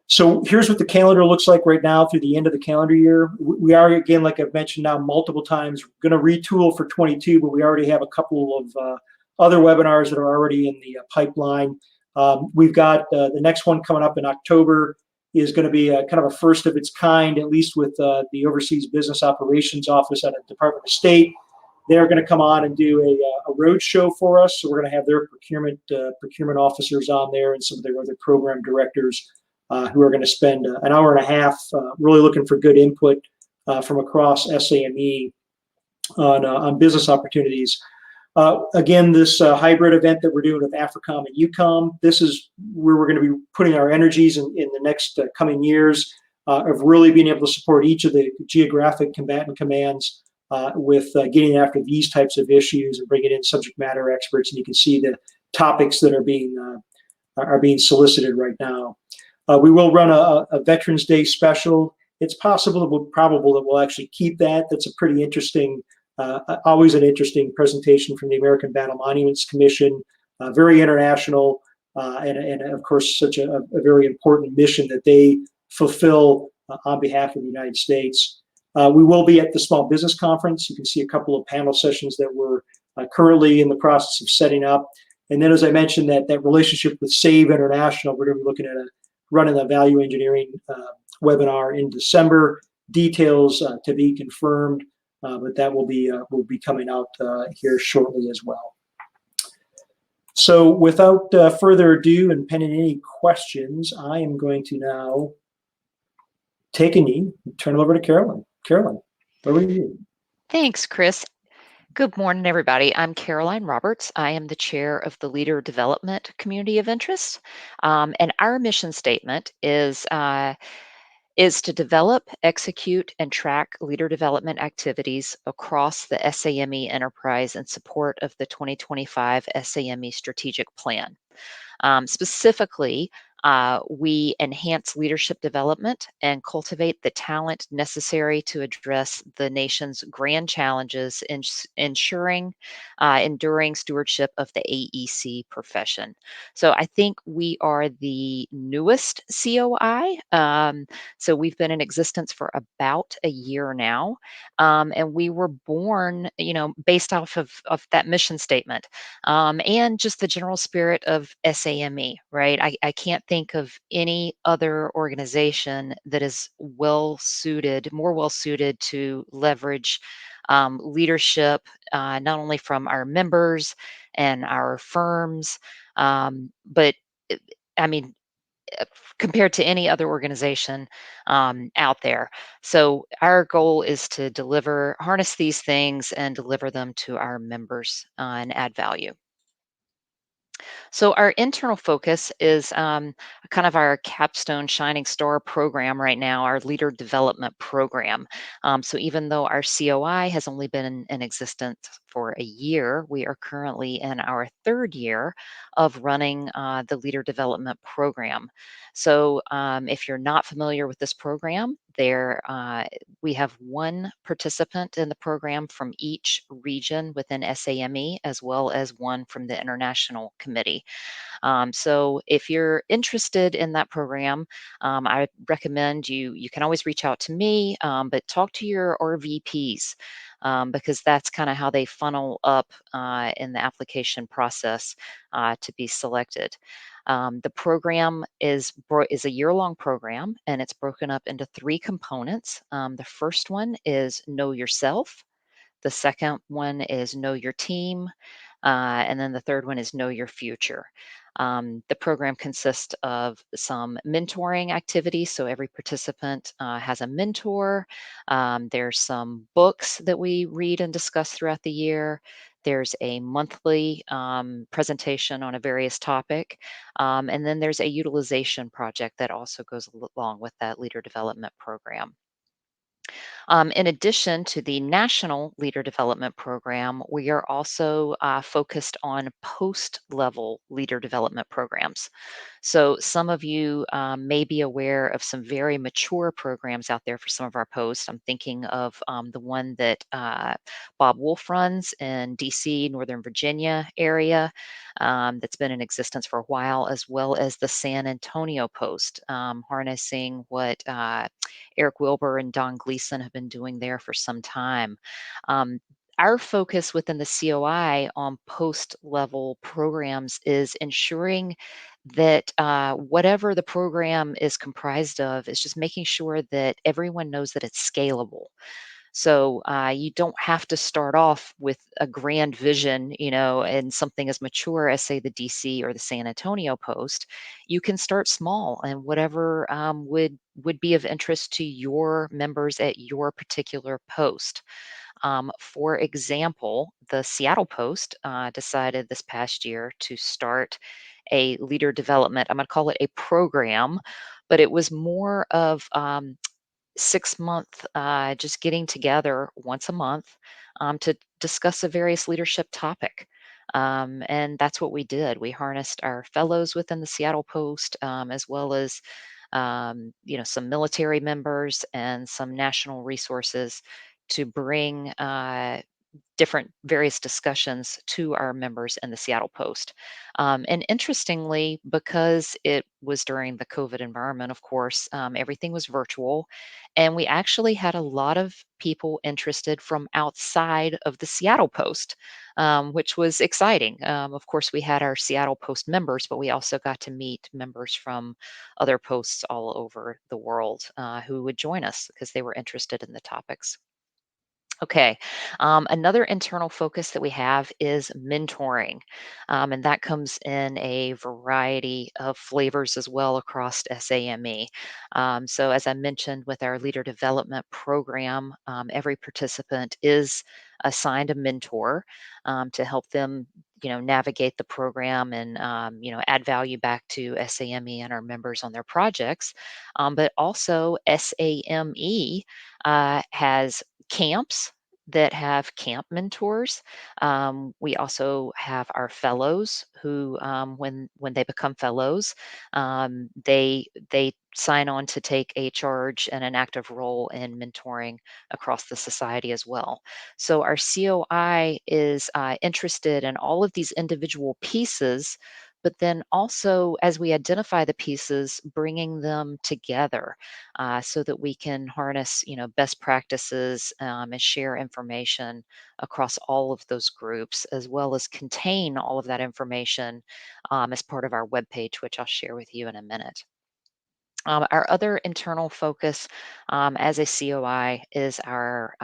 So here's what the calendar looks like right now through the end of the calendar year. We are, again, like I've mentioned now multiple times, going to retool for 22, but we already have a couple of other webinars that are already in the pipeline. We've got the next one coming up in October is going to be kind of a first of its kind, at least with the Overseas Business Operations Office at the Department of State. They're going to come on and do a road show for us. So we're going to have their procurement officers on there and some of their other program directors who are going to spend an hour and a half really looking for good input from across SAME on business opportunities. Again, this hybrid event that we're doing with AFRICOM and UCOM, this is where we're going to be putting our energies in the next coming years of really being able to support each of the geographic combatant commands with getting after these types of issues and bringing in subject matter experts. And you can see the topics that are being solicited right now. We will run a Veterans Day special. It's probable that we'll actually keep that. That's a pretty interesting, always an interesting presentation from the American Battle Monuments Commission, very international, and of course, such a very important mission that they fulfill on behalf of the United States. We will be at the Small Business Conference. You can see a couple of panel sessions that we're currently in the process of setting up. And then, as I mentioned, that relationship with SAVE International, we're going to be looking at running a value engineering webinar in December. Details to be confirmed, but that will be coming out here shortly as well. So without further ado and pending any questions, I am going to now take a knee and turn it over to Carolyn. Carolyn, over to you. Thanks, Chris. Good morning, everybody. I'm Caroline Roberts. I am the chair of the Leader Development Community of Interest. And our mission statement is to develop, execute, and track leader development activities across the SAME enterprise in support of the 2025 SAME strategic plan. Specifically, we enhance leadership development and cultivate the talent necessary to address the nation's grand challenges in ensuring enduring stewardship of the AEC profession. So I think we are the newest COI. So we've been in existence for about a year now. And we were born, based off of that mission statement and just the general spirit of SAME, right? I can't think of any other organization that is more well suited to leverage leadership, not only from our members and our firms, but I mean, compared to any other organization out there. So our goal is to harness these things and deliver them to our members and add value. So our internal focus is kind of our capstone shining star program right now, our leader development program. So even though our COI has only been in existence for a year, we are currently in our third year of running the leader development program. So if you're not familiar with this program, we have one participant in the program from each region within SAME, as well as one from the International Committee. So if you're interested in that program, I recommend you can always reach out to me, but talk to your RVPs because that's kind of how they funnel up in the application process to be selected. The program is a year-long program, and it's broken up into 3 components. The first one is Know Yourself. The second one is Know Your Team. And then the third one is Know Your Future. The program consists of some mentoring activities. So every participant has a mentor. There's some books that we read and discuss throughout the year. There's a monthly presentation on a various topic. And then there's a utilization project that also goes along with that leader development program. In addition to the National Leader Development Program, we are also focused on post-level leader development programs. So some of you may be aware of some very mature programs out there for some of our posts. I'm thinking of the one that Bob Wolf runs in DC, Northern Virginia area, that's been in existence for a while, as well as the San Antonio Post, harnessing what Eric Wilbur and Don Gleason have been doing there for some time. Um, our focus within the COI on post level programs is ensuring that whatever the program is comprised of is just making sure that everyone knows that it's scalable. So you don't have to start off with a grand vision, and something as mature as, say, the DC or the San Antonio Post. You can start small, and whatever would be of interest to your members at your particular post. For example, the Seattle Post decided this past year to start a leader development. I'm going to call it a program, but it was more of 6 month, just getting together once a month to discuss a various leadership topic. And that's what we did. We harnessed our fellows within the Seattle Post, as well as some military members and some national resources to bring different various discussions to our members in the Seattle Post. And interestingly, because it was during the COVID environment, of course, everything was virtual. And we actually had a lot of people interested from outside of the Seattle Post, which was exciting. Of course, we had our Seattle Post members, but we also got to meet members from other posts all over the world who would join us because they were interested in the topics. Okay. Another internal focus that we have is mentoring, and that comes in a variety of flavors as well across SAME. So, as I mentioned with our leader development program, every participant is assigned a mentor to help them, navigate the program and add value back to SAME and our members on their projects. But also, SAME has camps that have camp mentors. We also have our fellows who, when they become fellows, they sign on to take a charge and an active role in mentoring across the society as well. So our COI is interested in all of these individual pieces, but then also as we identify the pieces, bringing them together so that we can harness, best practices and share information across all of those groups, as well as contain all of that information as part of our webpage, which I'll share with you in a minute. Our other internal focus as a COI is our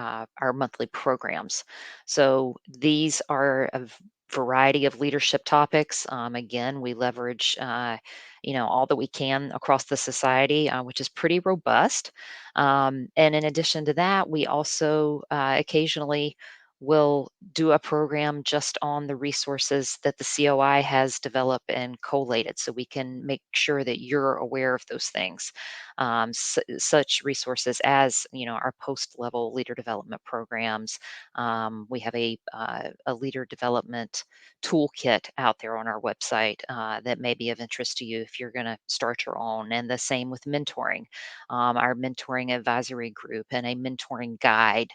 monthly programs. So these are a variety of leadership topics. Again, we leverage all that we can across the society, which is pretty robust. And in addition to that, we also occasionally will do a program just on the resources that the COI has developed and collated so we can make sure that you're aware of those things. Such resources as, our post-level leader development programs. We have a leader development toolkit out there on our website that may be of interest to you if you're going to start your own. And the same with mentoring, our mentoring advisory group and a mentoring guide.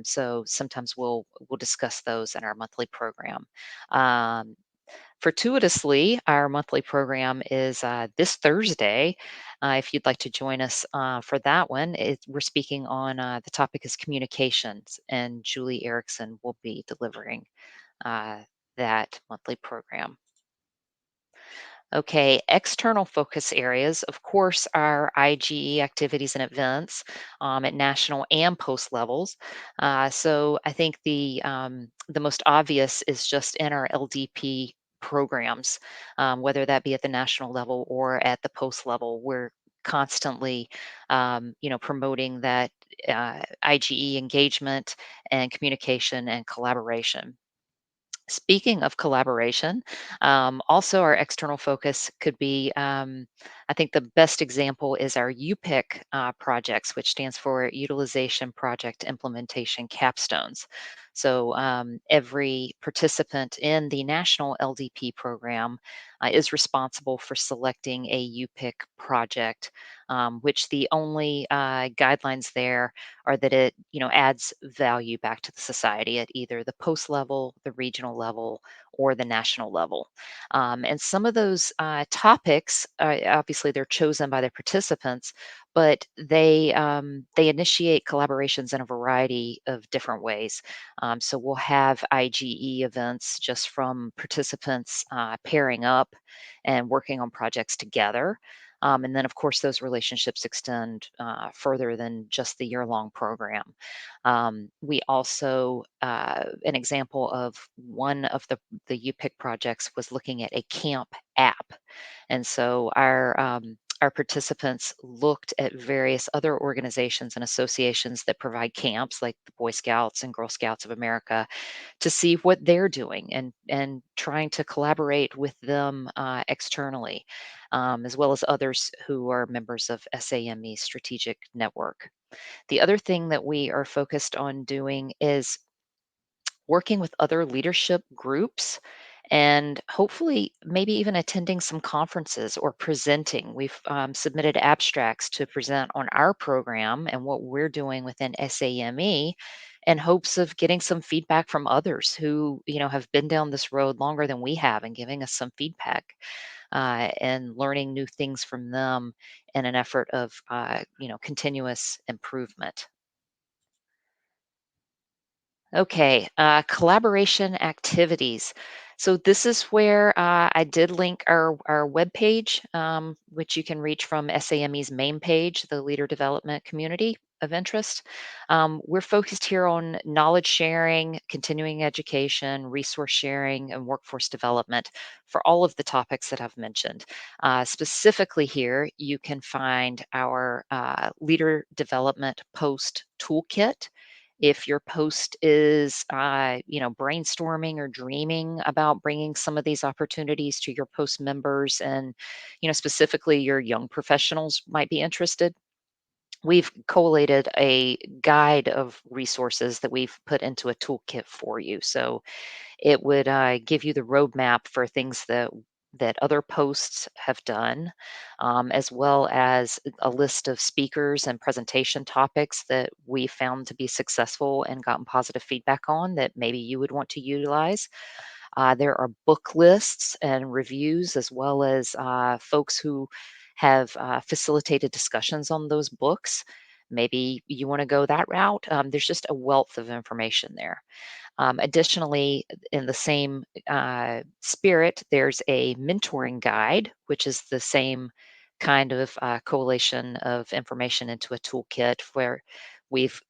So sometimes we'll discuss those in our monthly program. Fortuitously, our monthly program is this Thursday. If you'd like to join us for that one, we're speaking on the topic is communications, and Julie Erickson will be delivering that monthly program. Okay, external focus areas, of course, are IGE activities and events at national and post levels. So I think the most obvious is just in our LDP programs, whether that be at the national level or at the post level. We're constantly, promoting that IGE engagement and communication and collaboration. Speaking of collaboration, also our external focus could be, I think the best example is our UPIC projects, which stands for Utilization Project Implementation Capstones. So every participant in the national LDP program is responsible for selecting a UPIC project, which the only guidelines there are that it adds value back to the society at either the post level, the regional level, or the national level. And some of those topics, obviously, they're chosen by the participants, but they initiate collaborations in a variety of different ways. So we'll have IGE events just from participants pairing up and working on projects together. And then, of course, those relationships extend further than just the year-long program. We also, an example of one of the UPIC projects was looking at a camp app. And so our participants looked at various other organizations and associations that provide camps, like the Boy Scouts and Girl Scouts of America, to see what they're doing and trying to collaborate with them externally, as well as others who are members of SAME's strategic network. The other thing that we are focused on doing is working with other leadership groups and hopefully maybe even attending some conferences or presenting. We've submitted abstracts to present on our program and what we're doing within SAME in hopes of getting some feedback from others who have been down this road longer than we have and giving us some feedback and learning new things from them in an effort of continuous improvement. Okay, collaboration activities. So this is where I did link our webpage, which you can reach from SAME's main page, the Leader Development Community of Interest. We're focused here on knowledge sharing, continuing education, resource sharing, and workforce development for all of the topics that I've mentioned. Specifically here, you can find our Leader Development Post Toolkit. If your post is brainstorming or dreaming about bringing some of these opportunities to your post members, and specifically your young professionals might be interested, we've collated a guide of resources that we've put into a toolkit for you. So it would give you the roadmap for things that other posts have done, as well as a list of speakers and presentation topics that we found to be successful and gotten positive feedback on that maybe you would want to utilize. There are book lists and reviews, as well as folks who have facilitated discussions on those books. Maybe you want to go that route. There's just a wealth of information there. Additionally, in the same spirit, there's a mentoring guide, which is the same kind of collation of information into a toolkit where we've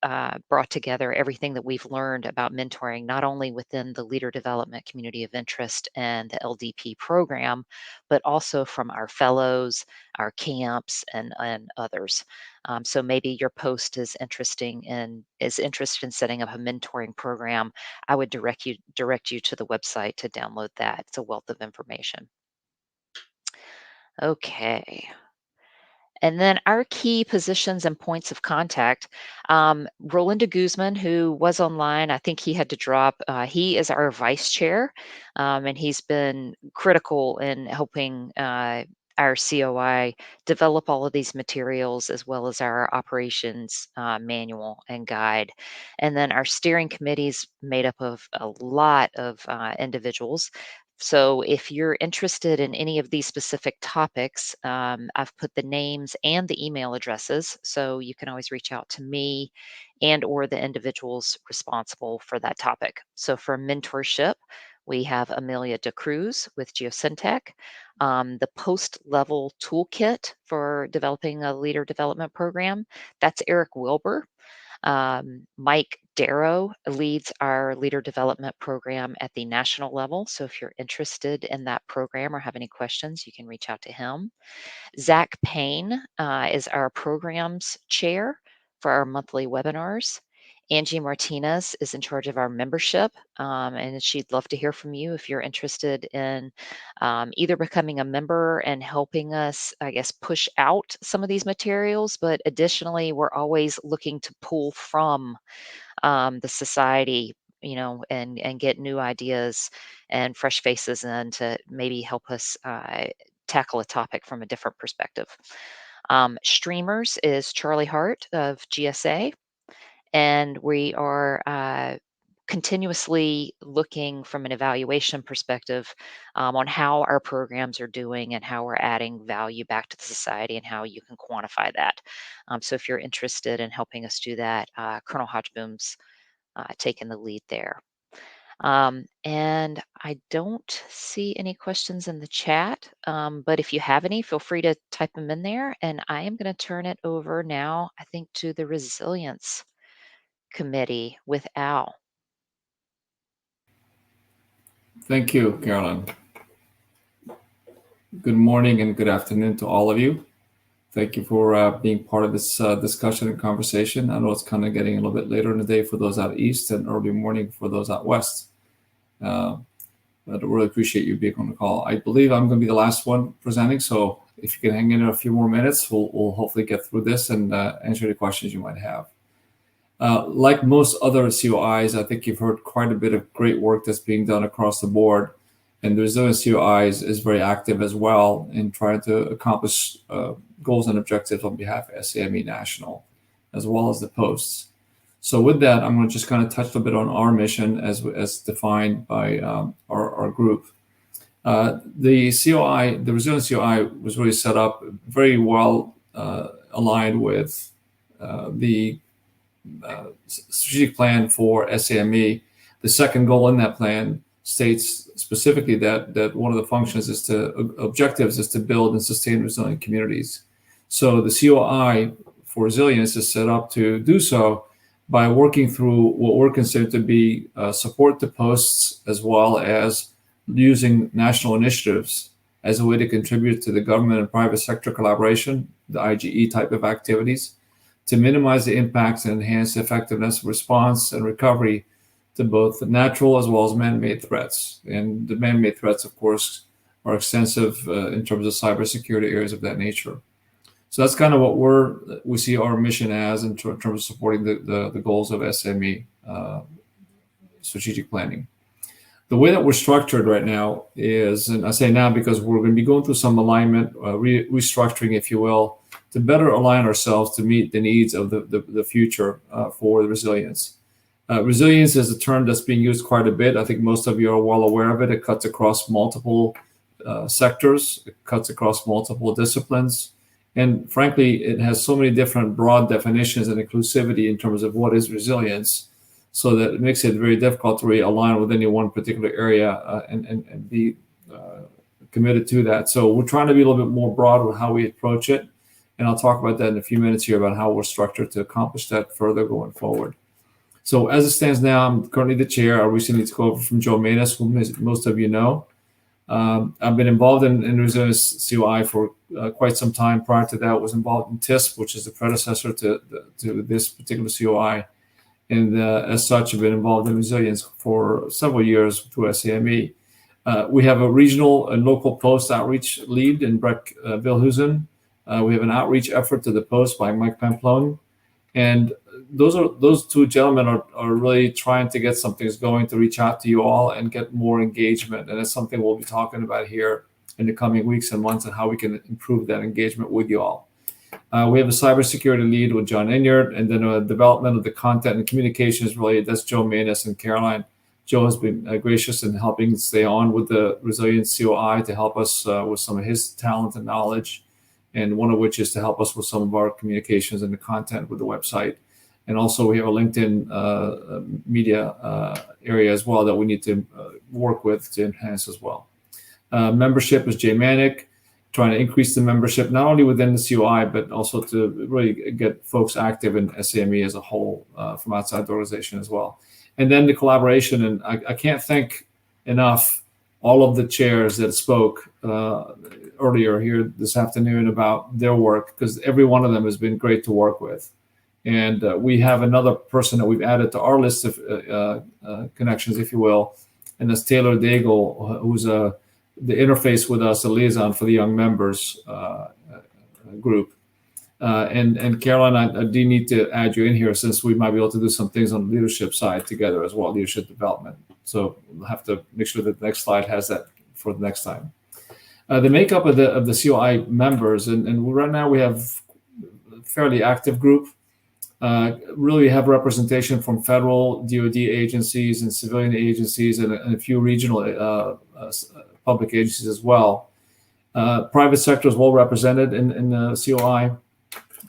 brought together everything that we've learned about mentoring, not only within the Leader Development Community of Interest and the LDP program, but also from our fellows, our camps, and others. So maybe your post is interested in setting up a mentoring program. I would direct you to the website to download that. It's a wealth of information. Okay. And then our key positions and points of contact. Rolinda Guzman, who was online, I think he had to drop. He is our vice chair, and he's been critical in helping our COI develop all of these materials, as well as our operations manual and guide. And then our steering committee is made up of a lot of individuals. So if you're interested in any of these specific topics, I've put the names and the email addresses, so you can always reach out to me and or the individuals responsible for that topic. So for mentorship, we have Amelia DeCruz with Geosyntec, the post-level toolkit for developing a leader development program. That's Eric Wilbur. Mike Darrow leads our leader development program at the national level. So if you're interested in that program or have any questions, you can reach out to him. Zach Payne is our programs chair for our monthly webinars. Angie Martinez is in charge of our membership, and she'd love to hear from you if you're interested in either becoming a member and helping us, I guess, push out some of these materials. But additionally, we're always looking to pull from the society, and get new ideas and fresh faces in to maybe help us tackle a topic from a different perspective. Streamers is Charlie Hart of GSA, and we are continuously looking from an evaluation perspective on how our programs are doing and how we're adding value back to the society and how you can quantify that. So if you're interested in helping us do that, Colonel Hodgeboom's taking the lead there. And I don't see any questions in the chat, but if you have any, feel free to type them in there. And I am going to turn it over now, I think, to the Resilience Committee with Al. Thank you, Caroline. Good morning and good afternoon to all of you. Thank you for being part of this discussion and conversation. I know it's kind of getting a little bit later in the day for those out east and early morning for those out west. But I really appreciate you being on the call. I believe I'm going to be the last one presenting, so if you can hang in a few more minutes, we'll hopefully get through this and answer the questions you might have. Like most other COIs, I think you've heard quite a bit of great work that's being done across the board. And the Resilience COIs is very active as well in trying to accomplish goals and objectives on behalf of SAME National, as well as the posts. So with that, I'm going to just kind of touch a little bit on our mission as defined by our group. The COI, the Resilience COI, was really set up very well aligned with the strategic plan for SAME. The second goal in that plan states specifically that one of the objectives is to build and sustain resilient communities. So the COI for resilience is set up to do so by working through what we're considered to be support to posts, as well as using national initiatives as a way to contribute to the government and private sector collaboration, the IGE type of activities, to minimize the impacts and enhance the effectiveness of response and recovery to both natural as well as man-made threats. And the man-made threats, of course, are extensive in terms of cybersecurity areas of that nature. So that's kind of what we see our mission as in terms of supporting the goals of SME strategic planning. The way that we're structured right now is, and I say now because we're going to be going through some alignment, restructuring, if you will, to better align ourselves to meet the needs of the future for the resilience. Resilience is a term that's being used quite a bit. I think most of you are well aware of it. It cuts across multiple sectors. It cuts across multiple disciplines. And frankly, it has so many different broad definitions and inclusivity in terms of what is resilience, so that it makes it very difficult to really align with any one particular area and be committed to that. So we're trying to be a little bit more broad with how we approach it. And I'll talk about that in a few minutes here about how we're structured to accomplish that further going forward. So as it stands now, I'm currently the chair. I recently took over from Joe Manus, who most of you know. I've been involved in Resilience COI for quite some time. Prior to that, I was involved in TISP, which is the predecessor to this particular COI. And as such, I've been involved in resilience for several years through SAME. We have a regional and local post outreach lead in Brett Vilhusen. We have an outreach effort to the post by Mike Pamplone. And those two gentlemen are really trying to get some things going to reach out to you all and get more engagement. And it's something we'll be talking about here in the coming weeks and months and how we can improve that engagement with you all. We have a cybersecurity lead with John Inyard, and then a development of the content and communications related. That's Joe Manus and Caroline. Joe has been gracious in helping stay on with the Resilience COI to help us with some of his talent and knowledge, and one of which is to help us with some of our communications and the content with the website. And also we have a LinkedIn media area as well that we need to work with to enhance as well. Membership is Jay Manick, trying to increase the membership, not only within the COI, but also to really get folks active in SAME as a whole from outside the organization as well. And then the collaboration, and I can't thank enough all of the chairs that spoke earlier here this afternoon about their work, because every one of them has been great to work with. And we have another person that we've added to our list of connections, if you will, and that's Taylor Daigle, who's the interface with us, the liaison for the young members group. And Caroline, I do need to add you in here since we might be able to do some things on the leadership side together as well, leadership development. So we'll have to make sure that the next slide has that for the next time. The makeup of the COI members, and right now we have a fairly active group. Really have representation from federal DoD agencies and civilian agencies and a few regional public agencies as well. Private sector is well represented in the COI.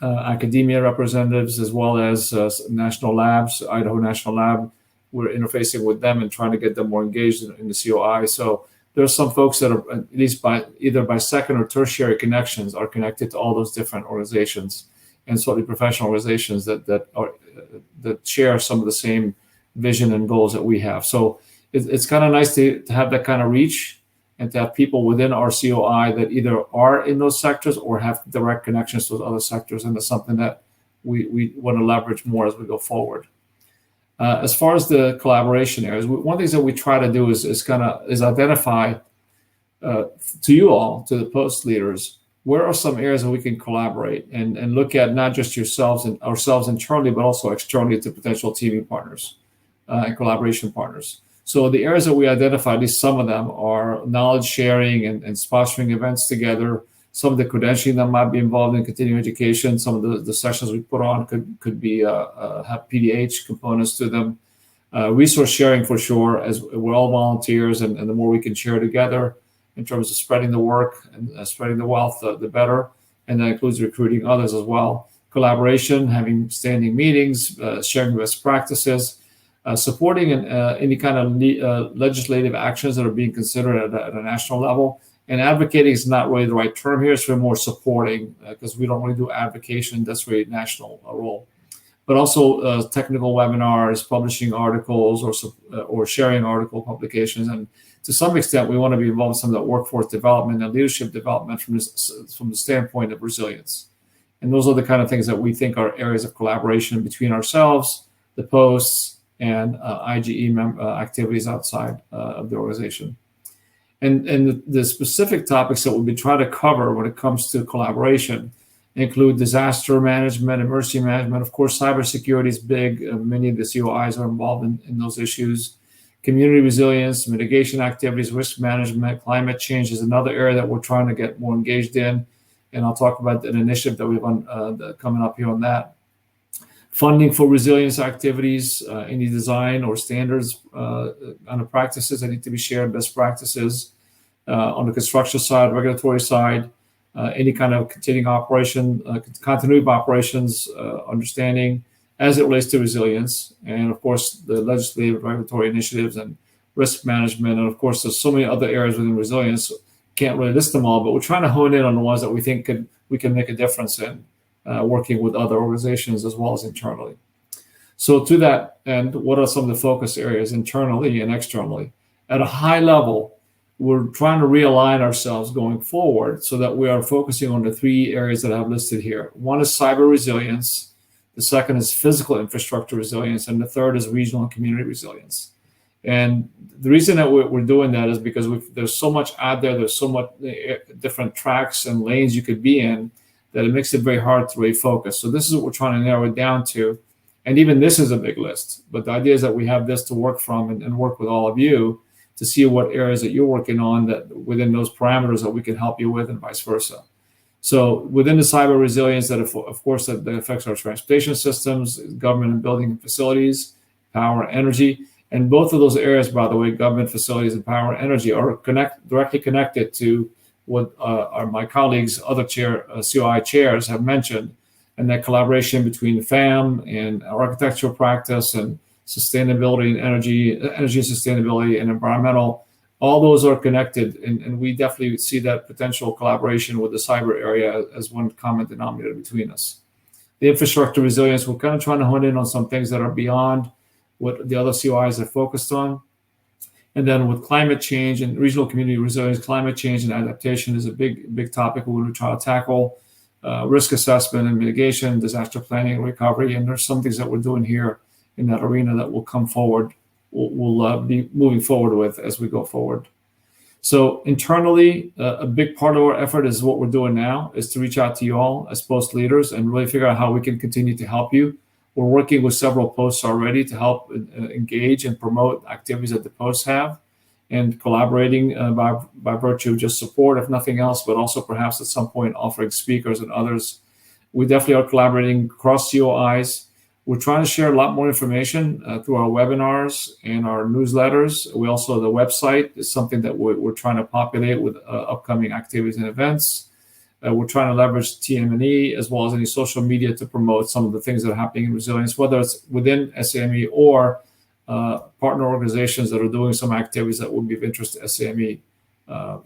Academia representatives as well as national labs, Idaho National Lab. We're interfacing with them and trying to get them more engaged in the COI. So there are some folks that are at least either by second or tertiary connections are connected to all those different organizations and slightly professional organizations that share some of the same vision and goals that we have. So it's kind of nice to have that kind of reach and to have people within our COI that either are in those sectors or have direct connections to those other sectors. And that's something that we want to leverage more as we go forward. As far as the collaboration areas, one of the things that we try to do is identify to you all, to the post leaders, where are some areas that we can collaborate and look at not just yourselves and ourselves internally, but also externally to potential teaming partners and collaboration partners. So the areas that we identified, at least some of them, are knowledge sharing and sponsoring events together. Some of the credentialing that might be involved in continuing education. Some of the sessions we put on could be have PDH components to them. Resource sharing for sure, as we're all volunteers, and the more we can share together in terms of spreading the work and spreading the wealth, the better. And that includes recruiting others as well. Collaboration, having standing meetings, sharing best practices, supporting any kind of legislative actions that are being considered at a national level. And advocating is not really the right term here. It's really more supporting because we don't really do advocation. That's really a national role. But also technical webinars, publishing articles, or sharing article publications. And to some extent, we want to be involved in some of that workforce development and leadership development from the standpoint of resilience. And those are the kind of things that we think are areas of collaboration between ourselves, the posts, and IGE activities outside of the organization. And the specific topics that we'll be trying to cover when it comes to collaboration include disaster management, emergency management. Of course, cybersecurity is big. Many of the COIs are involved in those issues. Community resilience, mitigation activities, risk management, climate change is another area that we're trying to get more engaged in. And I'll talk about an initiative that we have coming up here on that. Funding for resilience activities, any design or standards on the practices that need to be shared, best practices on the construction side, regulatory side, any kind of continuing operation, continuity of operations, understanding as it relates to resilience, and of course the legislative regulatory initiatives and risk management, and of course there's so many other areas within resilience. Can't really list them all, but we're trying to hone in on the ones that we think we can make a difference in. Working with other organizations as well as internally. So to that end, what are some of the focus areas internally and externally? At a high level, we're trying to realign ourselves going forward so that we are focusing on the three areas that I've listed here. One is cyber resilience, the second is physical infrastructure resilience, and the third is regional and community resilience. And the reason that we're doing that is because there's so much out there, there's so much different tracks and lanes you could be in, that it makes it very hard to really focus. So this is what we're trying to narrow it down to. And even this is a big list. But the idea is that we have this to work from and work with all of you to see what areas that you're working on that within those parameters that we can help you with and vice versa. So within the cyber resilience that, of course, that affects our transportation systems, government and building and facilities, power and energy. And both of those areas, by the way, government facilities and power and energy are directly connected to what my colleagues, other COI chairs have mentioned, and that collaboration between FAM and architectural practice and sustainability and energy sustainability and environmental, all those are connected. And we definitely see that potential collaboration with the cyber area as one common denominator between us. The infrastructure resilience, we're kind of trying to hone in on some things that are beyond what the other COIs are focused on. And then with climate change and regional community resilience, climate change and adaptation is a big topic we want to try to tackle. risk assessment and mitigation, disaster planning and recovery. And there's some things that we're doing here in that arena that will come forward, we'll be moving forward with as we go forward. So internally, a big part of our effort is what we're doing now is to reach out to you all as post leaders and really figure out how we can continue to help you. We're working with several posts already to help engage and promote activities that the posts have, and collaborating by virtue of just support, if nothing else, but also perhaps at some point offering speakers and others. We definitely are collaborating across COIs. We're trying to share a lot more information through our webinars and our newsletters. We also, the website is something that we're trying to populate with upcoming activities and events. We're trying to leverage TM&E as well as any social media to promote some of the things that are happening in resilience, whether it's within SAME or partner organizations that are doing some activities that would be of interest to SAME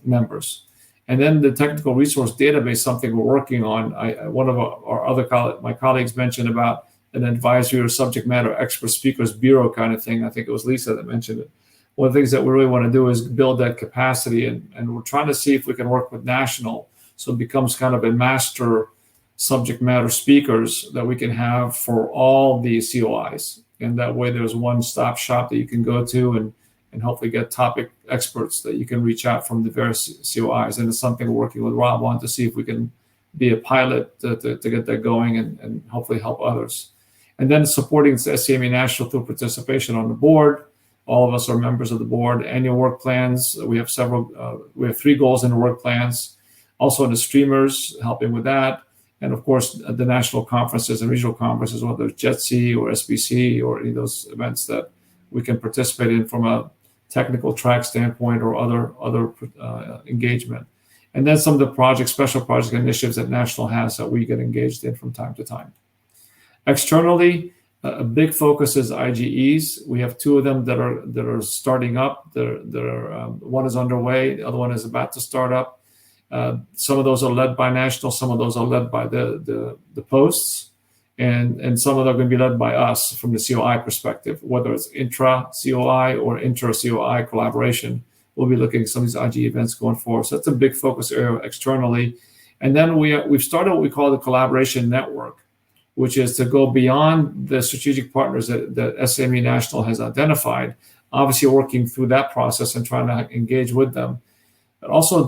members. And then the technical resource database, something we're working on. One of my colleagues mentioned about an advisory or subject matter expert speakers bureau kind of thing. I think it was Lisa that mentioned it. One of the things that we really want to do is build that capacity, and we're trying to see if we can work with national, so it becomes kind of a master subject matter speakers that we can have for all the COIs. And that way there's one-stop shop that you can go to and hopefully get topic experts that you can reach out from the various COIs. And it's something we're working with Rob on to see if we can be a pilot to get that going and hopefully help others. And then supporting SAME National through participation on the board. All of us are members of the board. Annual work plans. We have 3 goals in the work plans. Also the streamers, helping with that. And of course, the national conferences and regional conferences, whether it's JETC or SBC or any of those events that we can participate in from a technical track standpoint or other engagement. And then some of the special project initiatives that National has that we get engaged in from time to time. Externally, a big focus is IGEs. We have 2 of them that are starting up. One is underway, the other one is about to start up. Some of those are led by National, some of those are led by the posts, and some of them are going to be led by us from the COI perspective, whether it's intra-COI or intra-COI collaboration. We'll be looking at some of these IG events going forward. So that's a big focus area externally. And then we've started what we call the collaboration network, which is to go beyond the strategic partners that SAME National has identified, obviously working through that process and trying to engage with them. But also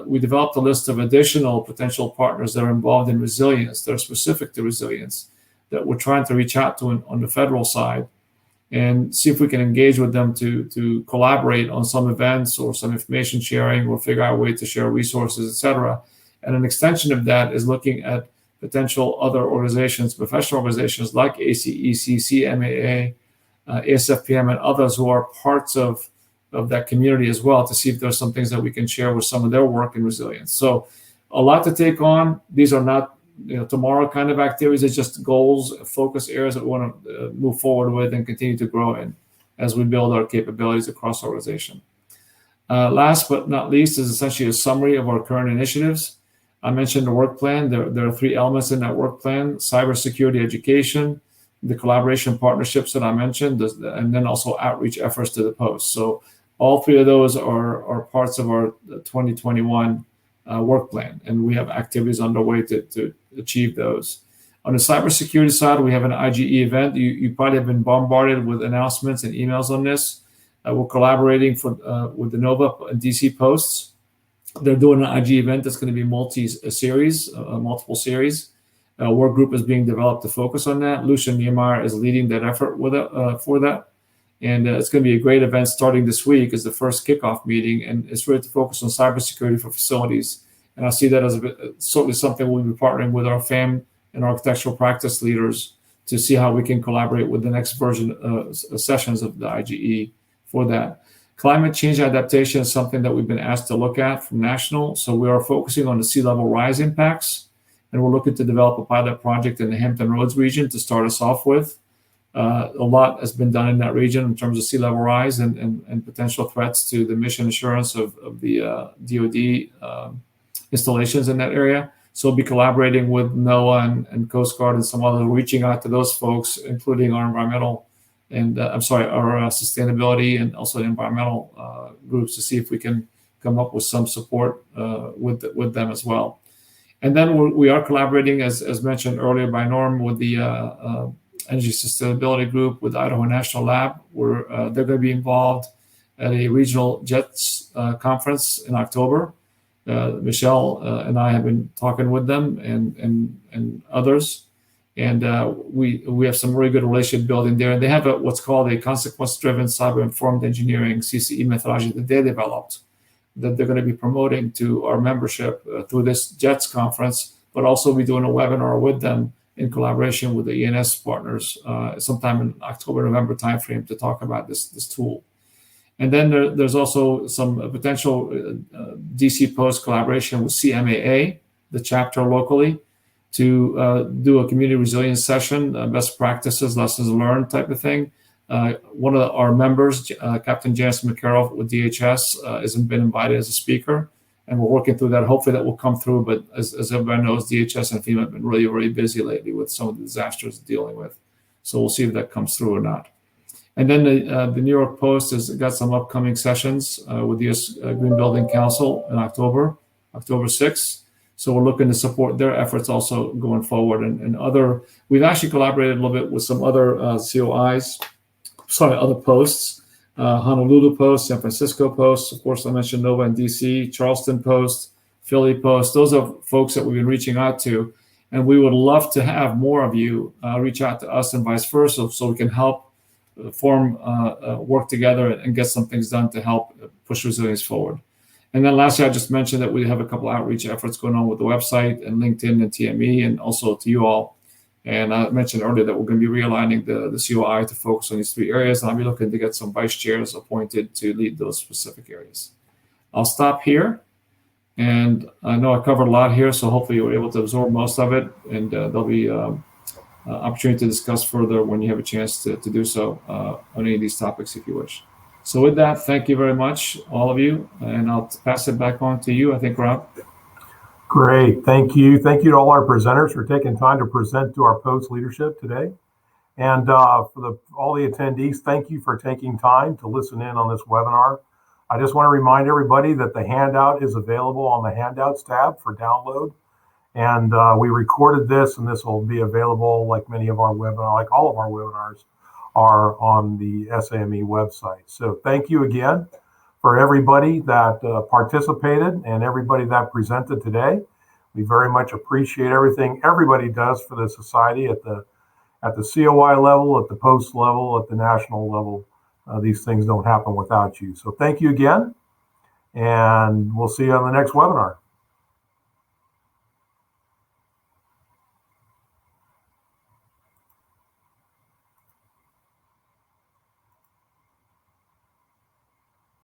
we developed a list of additional potential partners that are involved in resilience, that are specific to resilience, that we're trying to reach out to on the federal side and see if we can engage with them to collaborate on some events or some information sharing or figure out a way to share resources, et cetera. And an extension of that is looking at potential other organizations, professional organizations like ACEC, CMAA, ASFPM, and others who are parts of that community as well, to see if there's some things that we can share with some of their work in resilience. So a lot to take on. These are not tomorrow kind of activities. It's just goals, focus areas that we want to move forward with and continue to grow in as we build our capabilities across the organization. Last but not least is essentially a summary of our current initiatives. I mentioned the work plan. There are 3 elements in that work plan: cybersecurity education, the collaboration partnerships that I mentioned, and then also outreach efforts to the post. So all 3 of those are parts of our 2021 work plan, and we have activities underway to achieve those. On the cybersecurity side, we have an IGE event. You probably have been bombarded with announcements and emails on this. We're collaborating with the NOVA and DC posts. They're doing an IG event that's going to be multiple series. A work group is being developed to focus on that. Lucian Niemeyer is leading that effort for that. And it's going to be a great event starting this week as the first kickoff meeting. And it's really to focus on cybersecurity for facilities. And I see that as certainly something we'll be partnering with our FAM and architectural practice leaders to see how we can collaborate with the next version sessions of the IGE for that. Climate change adaptation is something that we've been asked to look at from National. So we are focusing on the sea level rise impacts, and we're looking to develop a pilot project in the Hampton Roads region to start us off with. A lot has been done in that region in terms of sea level rise and potential threats to the mission assurance of the DoD installations in that area. So we'll be collaborating with NOAA and Coast Guard and some others, reaching out to those folks, including our environmental and our sustainability and also environmental groups, to see if we can come up with some support with them as well. And then we are collaborating, as mentioned earlier by Norm, with the Energy Sustainability Group with Idaho National Lab, where they're going to be involved at a regional JETS conference in October. Michelle and I have been talking with them and others, and we have some really good relationship building there. And they have what's called a consequence-driven cyber-informed engineering (CCE) methodology that they developed, that they're going to be promoting to our membership through this JETS conference, but also be doing a webinar with them in collaboration with the ENS partners sometime in October, November timeframe to talk about this tool. And then there's also some potential DC Post collaboration with CMAA, the chapter locally, to do a community resilience session, best practices, lessons learned type of thing. One of our members, Captain Janice McCarroll with DHS, has been invited as a speaker, and we're working through that. Hopefully that will come through, but as everybody knows, DHS and FEMA have been really, really busy lately with some of the disasters they're dealing with. So we'll see if that comes through or not. And then the New York Post has got some upcoming sessions with the U.S. Green Building Council in October 6th. So we're looking to support their efforts also going forward. And we've actually collaborated a little bit with some other other posts, Honolulu Post, San Francisco Post, of course I mentioned NOVA in DC, Charleston Post, Philly Post. Those are folks that we've been reaching out to. And we would love to have more of you reach out to us and vice versa, so we can help work together and get some things done to help push resilience forward. And then lastly, I just mentioned that we have a couple outreach efforts going on with the website and LinkedIn and TME, and also to you all. And I mentioned earlier that we're going to be realigning the COI to focus on these 3 areas, and I'll be looking to get some vice chairs appointed to lead those specific areas. I'll stop here, and I know I covered a lot here, so hopefully you were able to absorb most of it, and there'll be opportunity to discuss further when you have a chance to do so on any of these topics if you wish. So with that, thank you very much, all of you, and I'll pass it back on to you, I think, Rob. Great, thank you. Thank you to all our presenters for taking time to present to our post leadership today. And for all the attendees, thank you for taking time to listen in on this webinar. I just want to remind everybody that the handout is available on the handouts tab for download. And we recorded this, and this will be available like all of our webinars are on the SAME website. So thank you again for everybody that participated and everybody that presented today. We very much appreciate everything everybody does for the society at the COI level, at the post level, at the national level. These things don't happen without you. So thank you again, and we'll see you on the next webinar.